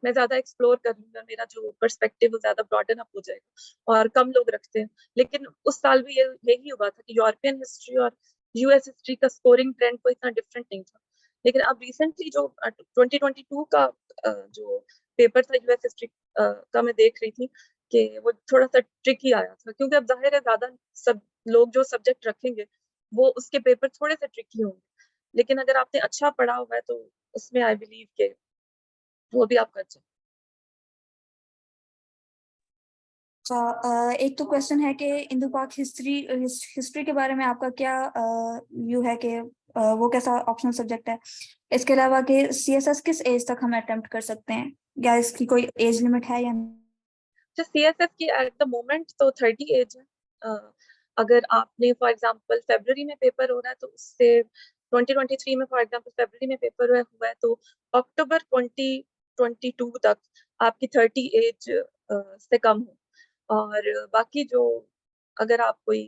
ज्यादा एक्सप्लोर कर लूंगा, मेरा जो पर्सपेक्टिव वो ज्यादा ब्रॉडन अप हो जाएगा, और कम लोग रखते हैं। लेकिन उस साल भी यही हुआ था कि यूरोपियन हिस्ट्री और यूएस हिस्ट्री का स्कोरिंग ट्रेंड कोई इतना डिफरेंट नहीं था। लेकिन अब रिसेंटली जो 2022 का जो पेपर था यूएस हिस्ट्री का, मैं देख रही थी कि वो थोड़ा सा ट्रिकी आया था, क्योंकि अब जाहिर है ज्यादा सब लोग जो सब्जेक्ट रखेंगे वो उसके पेपर थोड़े से ट्रिकी होंगे। लेकिन अगर आपने अच्छा पढ़ा हुआ है तो उसमें आई बिलीव के वो भी आप कर सकते। अच्छा, एक तो क्वेश्चन है कि इंदु पाक हिस्ट्री के बारे में आपका क्या व्यू है कि वो कैसा ऑप्शनल सब्जेक्ट है? इसके अलावा कि सीएसएस किस एज तक हम अटेम्प्ट कर सकते हैं, या इसकी कोई एज लिमिट है या नहीं? जो सीएसएस की एट द मोमेंट तो 30 एज है। अगर आपने फॉर एग्जांपल फरवरी में पेपर हो रहा है तो उससे 2023 में फॉर एग्जांपल फरवरी में पेपर हुआ है तो अक्टूबर 2022 तक आपकी 30 एज से कम हो। और बाकी जो अगर आप कोई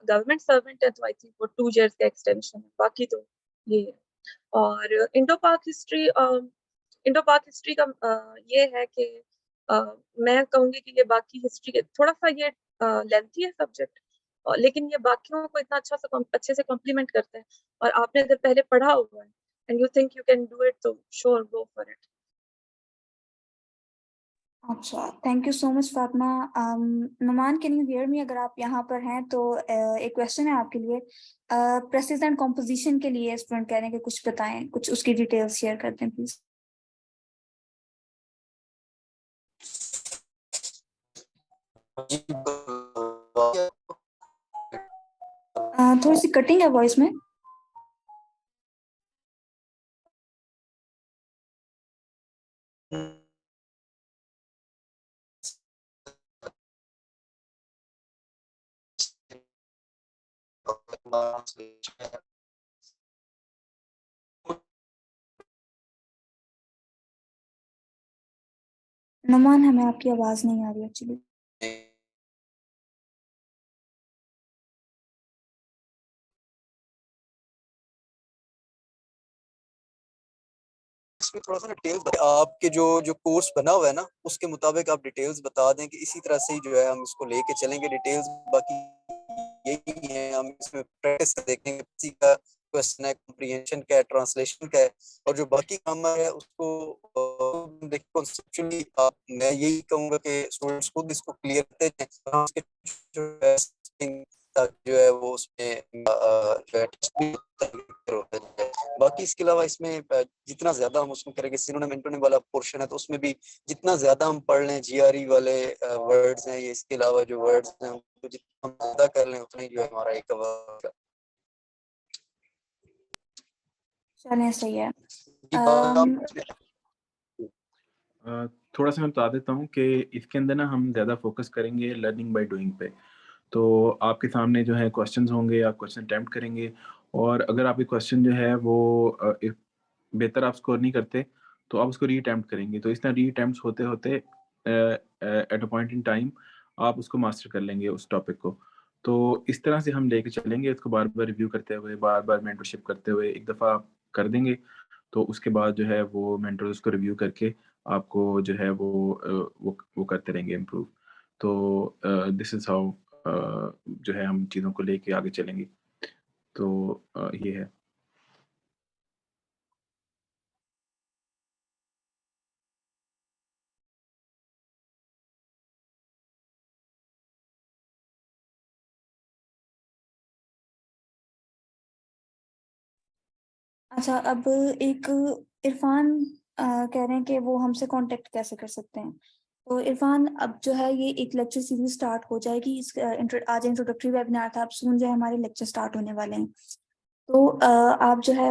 गवर्नमेंट सर्वेंट है तो आई थिंक वो 2 इयर्स का एक्सटेंशन है, बाकी तो ये है। और इंडो पाक हिस्ट्री का ये है कि मैं कहूंगी कि ये बाकी हिस्ट्री के थोड़ा सा ये लेंथी है सब्जेक्ट, लेकिन ये बाकियों को इतना अच्छे से कॉम्प्लीमेंट करते हैं। और आपने अगर पहले पढ़ा हुआ है and you think you can do it तो श्योर गो फॉर इट। अच्छा, thank you so much Fatima. Numan, can you hear me? अगर आप यहाँ पर हैं तो एक क्वेश्चन है आपके लिए। प्रेसिज एंड कॉम्पोजिशन के लिए स्टूडेंट कह रहे हैं कि कुछ बताएं, कुछ उसकी डिटेल्स शेयर करते हैं प्लीज। थोड़ी सी कटिंग है वॉइस में। नुमान, हमें आपकी आवाज नहीं आ रही एक्चुअली। इसमें थोड़ा सा ना डिटेल्स आपके जो जो कोर्स बना हुआ है ना उसके मुताबिक आप डिटेल्स बता दें कि इसी तरह से ही जो है हम इसको लेके चलेंगे डिटेल्स। बाकी यही है, हम इसमें प्रैक्टिस देखेंगे, किसी का क्वेश्चन है, कॉम्प्रिहेंशन का है, ट्रांसलेशन का है, और जो बाकी काम है उसको देखिए कॉन्सेप्चुअली मैं यही कहूंगा कि स्टूडेंट्स खुद इसको क्लियर करते हैं उसके ताकि जो है वो उसमें जो है टेस्ट भी होता है। बाकी इसके अलावा इसमें जितना ज्यादा हम उसमें करेंगे, सिनोनिम एंटोनिम वाला पोर्शन है तो उसमें भी जितना ज्यादा हम पढ़ लें, जीआरई वाले वर्ड्स हैं, ये इसके अलावा जो वर्ड्स हैं तो जितना हम ज्यादा कर लें उतना ही जो है हमारा एक कवर। चलें, सही है। थोड़ा सा मैं बता देता हूँ कि इसके अंदर ना हम ज़्यादा फोकस करेंगे लर्निंग बाय डूइंग पे। तो आपके सामने जो है क्वेश्चंस होंगे, आप क्वेश्चन अटेम्प्ट करेंगे, और अगर आपके क्वेश्चन जो है वो बेहतर आप स्कोर नहीं करते तो आप उसको री अटेम्प्ट करेंगे। तो इस तरह री अटेम्प्ट होते होते at a point in time आप उसको मास्टर कर लेंगे उस टॉपिक को। तो इस तरह से हम लेके चलेंगे, इसको बार बार रिव्यू करते हुए, बार बार मेंटरशिप करते हुए एक दफ़ा कर देंगे तो उसके बाद जो है वो मेंटर उसको रिव्यू करके आपको जो है वो करते रहेंगे इम्प्रूव। तो दिस इज़ हाउ जो है हम चीज़ों को लेके आगे चलेंगे। तो ये है। अच्छा, अब एक इरफान कह रहे हैं कि वो हमसे कांटेक्ट कैसे कर सकते हैं। तो इरफान, अब जो है ये एक लेक्चर सीरीज स्टार्ट हो जाएगी। आज इंट्रोडक्टरी वेबिनार था, अब सून जो है हमारे लेक्चर स्टार्ट होने वाले हैं। तो आप जो है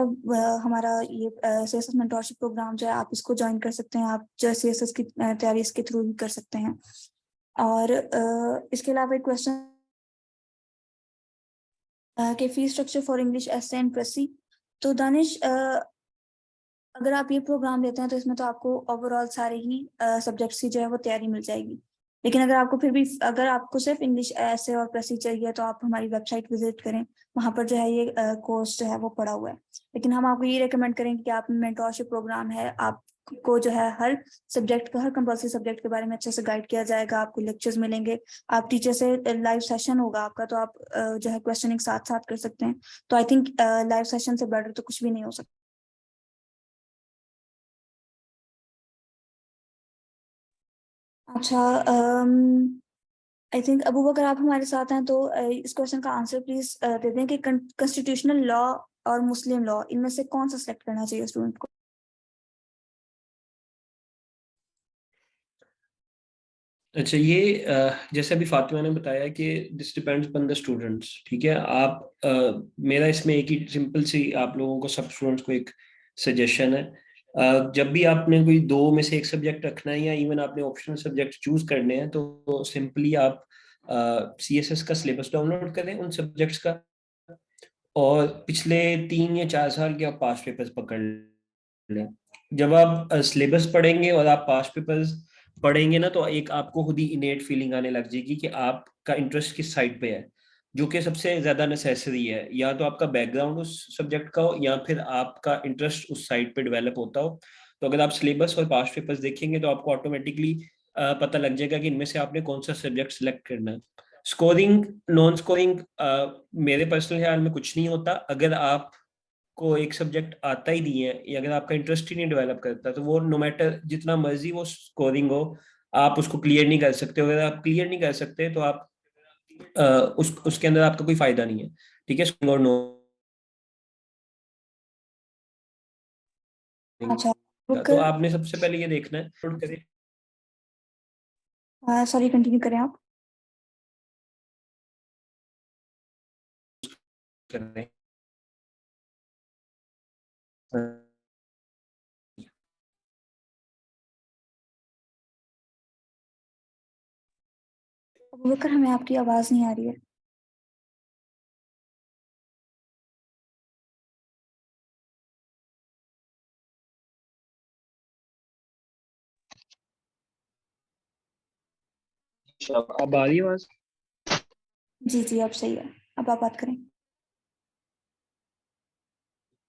हमारा ये CSS मेंटोरशिप प्रोग्राम जो है आप इसको ज्वाइन कर सकते हैं। आप जो CSS की तैयारी इसके थ्रू भी कर सकते हैं। और इसके अलावा एक क्वेश्चन के fee structure for English essay and precis. तो दानिश, अगर आप ये प्रोग्राम लेते हैं तो इसमें तो आपको ओवरऑल सारे ही सब्जेक्ट्स की जो है वो तैयारी मिल जाएगी। लेकिन अगर आपको फिर भी अगर आपको सिर्फ इंग्लिश ऐसे और प्रेसी चाहिए तो आप हमारी वेबसाइट विजिट करें, वहाँ पर जो है ये कोर्स जो है वो पड़ा हुआ है। लेकिन हम आपको ये रेकमेंड करेंगे कि आप मेंटोरशिप प्रोग्राम है, आपको जो है हर सब्जेक्ट का, हर कंपल्सरी सब्जेक्ट के बारे में अच्छे से गाइड किया जाएगा, आपको लेक्चर्स मिलेंगे, आप टीचर से लाइव सेशन होगा आपका, तो आप जो है क्वेश्चनिंग साथ साथ कर सकते हैं। तो आई थिंक लाइव सेशन से बेटर तो कुछ भी नहीं हो सकता। अच्छा, आई थिंक अबू बकर आप हमारे साथ हैं, तो इस क्वेश्चन का आंसर प्लीज दे दें कि कॉन्स्टिट्यूशनल लॉ और मुस्लिम लॉ, इनमें से कौन सा सेलेक्ट करना चाहिए स्टूडेंट को। अच्छा, ये जैसे अभी फातिमा ने बताया कि this depends upon the students, ठीक है। आप मेरा इसमें एक ही सिंपल सी आप लोगों को, सब स्टूडेंट्स को एक सजेशन है। जब भी आपने कोई दो में से एक सब्जेक्ट रखना है या इवन आपने ऑप्शनल सब्जेक्ट चूज करने हैं, तो सिंपली आप CSS का सिलेबस डाउनलोड करें उन सब्जेक्ट्स का, और पिछले 3 या 4 साल के आप पास्ट पेपर्स पकड़ लें। जब आप सिलेबस पढ़ेंगे और आप पास्ट पेपर्स पढ़ेंगे ना, तो एक आपको खुद ही इनेट फीलिंग आने लग जाएगी कि आपका इंटरेस्ट किस साइड पे है, जो कि सबसे ज्यादा नेसेसरी है। या तो आपका बैकग्राउंड उस सब्जेक्ट का हो, या फिर आपका इंटरेस्ट उस साइड पे डेवलप होता हो। तो अगर आप सिलेबस और पास्ट पेपर्स देखेंगे तो आपको ऑटोमेटिकली पता लग जाएगा कि इनमें से आपने कौन सा सब्जेक्ट सिलेक्ट करना है। स्कोरिंग, नॉन स्कोरिंग, मेरे पर्सनल ख्याल में कुछ नहीं होता। अगर आप को एक सब्जेक्ट आता ही नहीं है, या अगर आपका इंटरेस्ट ही नहीं डेवलप करता, तो वो नो मैटर जितना मर्जी वो स्कोरिंग हो, आप उसको क्लियर नहीं कर सकते। अगर आप क्लियर नहीं कर सकते तो आप उसके अंदर आपका कोई फायदा नहीं है, ठीक है। और नो, अच्छा तो बकर, आपने सबसे पहले ये देखना है, नोट करें सॉरी कंटिन्यू करें आप। करें। अबू बकर, हमें आपकी आवाज नहीं आ रही है। अब आ रही है आवाज? जी जी, अब सही है, अब आप बात करें।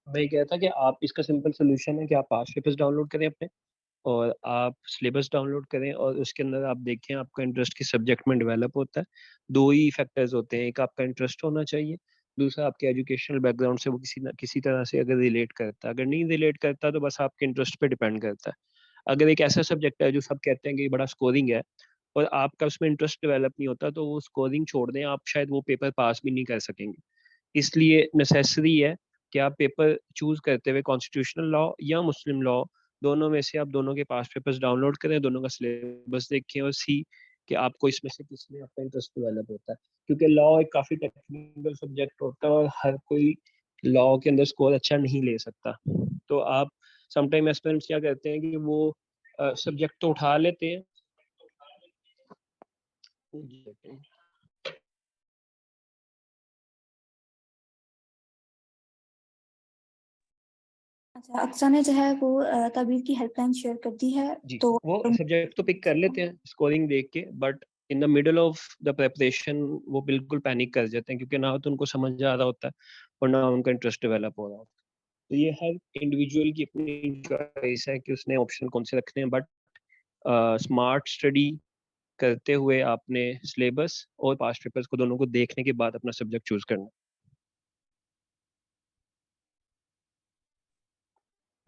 मैं ये कहता कि आप, इसका सिंपल सोल्यूशन है कि आप पास्ट पेपर्स डाउनलोड करें अपने, और आप सिलेबस डाउनलोड करें, और उसके अंदर आप देखें आपका इंटरेस्ट किस सब्जेक्ट में डेवलप होता है। दो ही फैक्टर्स होते हैं, एक आपका इंटरेस्ट होना चाहिए, दूसरा आपके एजुकेशनल बैकग्राउंड से वो किसी तरह से अगर रिलेट करता है। अगर नहीं रिलेट करता तो बस आपके इंटरेस्ट पे डिपेंड करता है। अगर एक ऐसा सब्जेक्ट है जो सब कहते हैं कि बड़ा स्कोरिंग है, और आपका उसमें इंटरेस्ट डेवलप नहीं होता, तो वो स्कोरिंग छोड़ दें, आप शायद वो पेपर पास भी नहीं कर सकेंगे। इसलिए नेसेसरी है कि आप पेपर चूज करते हुए कॉन्स्टिट्यूशनल लॉ या मुस्लिम लॉ, दोनों में से आप दोनों के पास पेपर्स डाउनलोड करें, दोनों का सिलेबस देखें, और सी कि आपको इसमें से किसमें आपका इंटरेस्ट डेवलप होता है। क्योंकि लॉ एक काफ़ी टेक्निकल सब्जेक्ट होता है, और हर कोई लॉ के अंदर स्कोर अच्छा नहीं ले सकता। तो आप, समटाइम एस्पिरेंट्स क्या करते हैं कि वो सब्जेक्ट तो उठा लेते हैं। अच्छा, अक्सा ने जो है वो तबीर की हेल्पलाइन शेयर कर दी है, जी, तो वो सब्जेक्ट तो पिक कर लेते हैं स्कोरिंग देख के, but in the middle of the preparation वो बिल्कुल पैनिक कर जाते हैं, क्योंकि ना तो उनको समझ आ रहा होता है और ना उनका इंटरेस्ट डेवलप हो रहा होता है। तो ये हर इंडिविजुअल की अपनी चॉइस है कि उसने ऑप्शन कौन से रखने हैं, बट स्मार्ट स्टडी करते हुए आपने सिलेबस और पास्ट पेपर्स को दोनों को देखने के बाद अपना सब्जेक्ट चूज करना।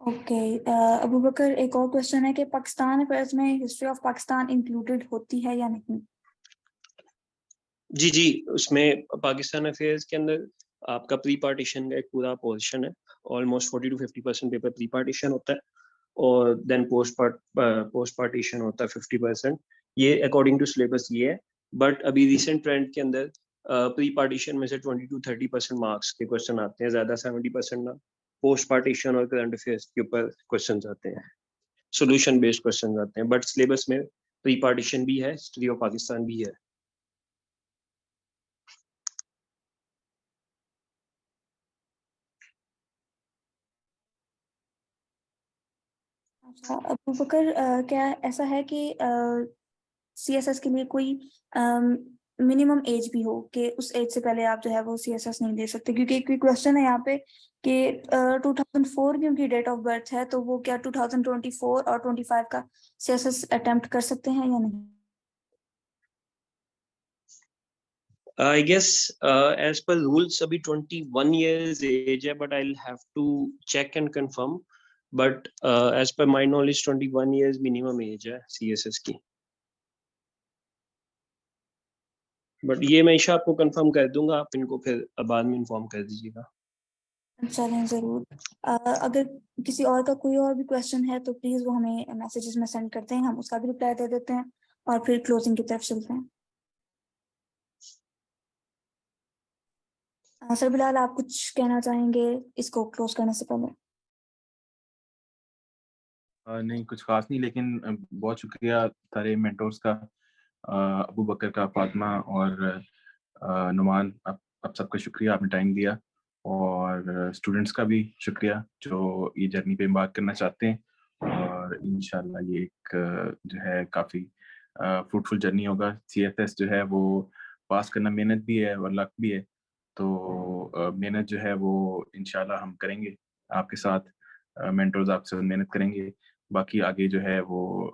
ओके अबू बकर, एक और क्वेश्चन है कि पाकिस्तान अफेयर्स में हिस्ट्री ऑफ पाकिस्तान इंक्लूडेड होती है या नहीं। जी जी, उसमें पाकिस्तान अफेयर्स के अंदर आपका प्री पार्टीशन का एक पूरा पोर्शन है, almost 40 to 50% paper pre partition होता है और देन पोस्ट पार्टीशन होता है 50%। ये अकॉर्डिंग टू सिलेबस ये है, बट अभी रिसेंट ट्रेंड के अंदर प्री पार्टीशन में से 20 to 30% मार्क्स के क्वेश्चन आते हैं, ज्यादा 70% ना पोस्ट पार्टीशन और करंट अफेयर्स के ऊपर क्वेश्चन आते हैं, सॉल्यूशन बेस्ड क्वेश्चन आते हैं, बट सिलेबस में प्री पार्टीशन भी है, हिस्ट्री ऑफ पाकिस्तान भी है। अच्छा अबू बकर, क्या ऐसा है कि CSS के लिए कोई मिनिमम एज भी हो कि उस एज से पहले आप जो है वो CSS नहीं दे सकते? क्योंकि एक क्वेश्चन है यहाँ पे कि 2004 की उनकी डेट ऑफ बर्थ है, तो वो क्या 2024 और 25 का CSS अटेम्प्ट कर सकते हैं या नहीं? I guess as per rules अभी 21 years age है, but I'll have to check and confirm, but as per my knowledge 21 years minimum age है CSS की, but ये मैं ईशा आपको कंफर्म कर दूंगा, आप इनको फिर बाद में इन्फॉर्म कर दीजिएगा। चलें जरूर। अगर किसी और का कोई और भी क्वेश्चन है तो प्लीज वो हमें मैसेजेस में सेंड करते हैं, हम उसका भी रिप्लाई दे देते हैं और फिर क्लोजिंग की तरफ चलते हैं। सर बिलाल, आप कुछ कहना चाहेंगे इसको क्लोज करने से पहले? नहीं, कुछ खास नहीं, लेकिन बहुत शुक्रिया सारे मेंटोर्स का, अबू बकर का, फातिमा और नुमान, आप सबका शुक्रिया, आपने टाइम दिया, और स्टूडेंट्स का भी शुक्रिया जो ये जर्नी पे बात करना चाहते हैं, और इंशाल्लाह ये एक जो है काफ़ी फ्रूटफुल जर्नी होगा। CSS जो है वो पास करना मेहनत भी है और लक भी है, तो मेहनत जो है वो इंशाल्लाह हम करेंगे आपके साथ, मेंटर्स आपसे मेहनत करेंगे, बाकी आगे जो है वो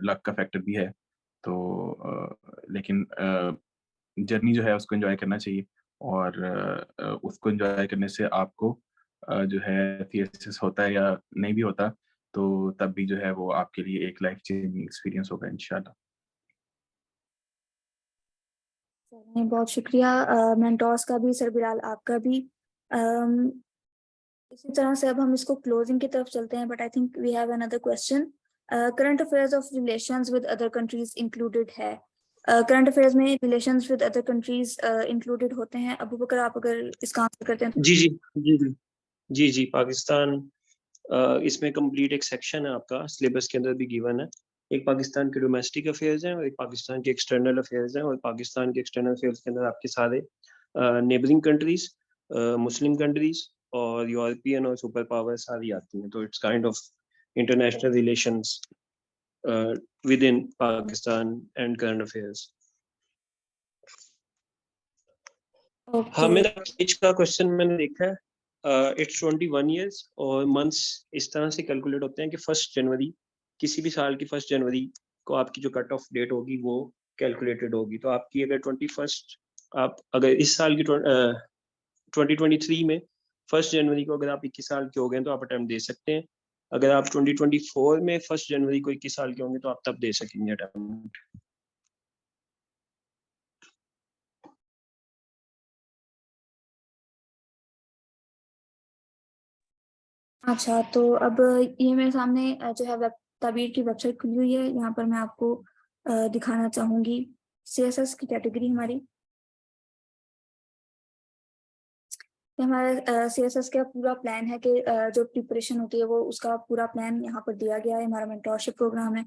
लक का फैक्टर भी है, तो लेकिन जर्नी जो है उसको एंजॉय करना चाहिए, और उसको एंजॉय करने से आपको जो है CSS होता है या नहीं भी होता, तो तब भी जो है वो आपके लिए एक लाइफ चेंजिंग एक्सपीरियंस होगा इंशाल्लाह। बहुत शुक्रिया मेंटोर्स का भी, सर बिलाल आपका भी। इसी तरह से अब हम इसको क्लोजिंग की तरफ चलते हैं, but I think we have another question. Current affairs of relations with other countries included है? करंट अफेयर्स में relations with other countries included होते हैं? अबू बकर, आप अगर इसका आंसर करते हैं। जी जी जी जी जी जी पाकिस्तान इसमें कंप्लीट एक सेक्शन है आपका सिलेबस के अंदर भी गिवन है, एक पाकिस्तान के डोमेस्टिक अफेयर्स हैं और एक पाकिस्तान के एक्सटर्नल अफेयर्स हैं, और पाकिस्तान के एक्सटर्नल अफेयर्स के अंदर आपके सारे नेबरिंग कंट्रीज, मुस्लिम कंट्रीज और यूरोपियन और सुपर पावर सारी आती हैं, तो it's kind of international relations with in Pakistan and current affairs. हाँ, मेरा एज का क्वेश्चन मैंने देखा है, इट्स 21 ईयर्स और मंथ्स इस तरह से कैलकुलेट होते हैं कि 1 जनवरी, किसी भी साल की 1 जनवरी को आपकी जो कट ऑफ डेट होगी वो कैलकुलेटेड होगी, तो आपकी अगर 21, आप अगर इस साल की 2023 में 1 जनवरी को अगर आप 21 साल के हो गए तो आप अटेम्प्ट दे सकते हैं, अगर आप 2024 में 1 जनवरी को 21 साल के होंगे तो आप तब दे सकेंगे अटेम्प्ट। अच्छा, तो अब ये मेरे सामने जो है ताबीर की वेबसाइट खुली हुई है, यहाँ पर मैं आपको दिखाना चाहूंगी CSS की कैटेगरी हमारी। हमारा CSS का पूरा प्लान है कि जो प्रिपरेशन होती है वो उसका पूरा प्लान यहाँ पर दिया गया है, हमारा मेंटोरशिप प्रोग्राम है।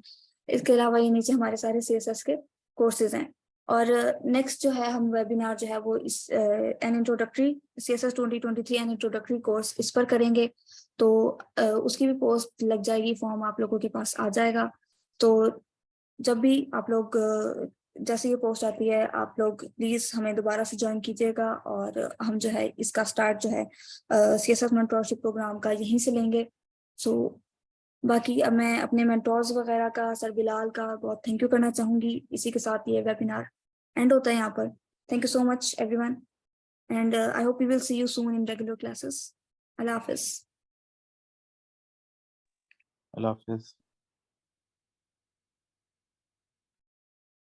इसके अलावा ये नीचे हमारे सारे CSS के कोर्सेज हैं, और नेक्स्ट जो है हम वेबिनार जो है वो इस N introductory CSS 2023 N introductory course इस पर करेंगे, तो उसकी भी पोस्ट लग जाएगी, फॉर्म आप लोगों के पास आ जाएगा। तो जब भी आप लोग जैसे ये पोस्ट आती है आप लोग प्लीज हमें दोबारा से ज्वाइन कीजिएगा, और हम जो है इसका स्टार्ट जो है CSS मेंटोरशिप प्रोग्राम का यहीं से लेंगे। सो बाकी अब मैं अपने मेंटोर्स वगैरह का, सर बिलाल का बहुत थैंक यू करना चाहूंगी। इसी के साथ ये वेबिनार एंड होता है यहाँ पर। Thank you so much everyone, and I hope we will see you soon in regular classes. अल्लाह हाफिज। अल्लाह हाफिज़।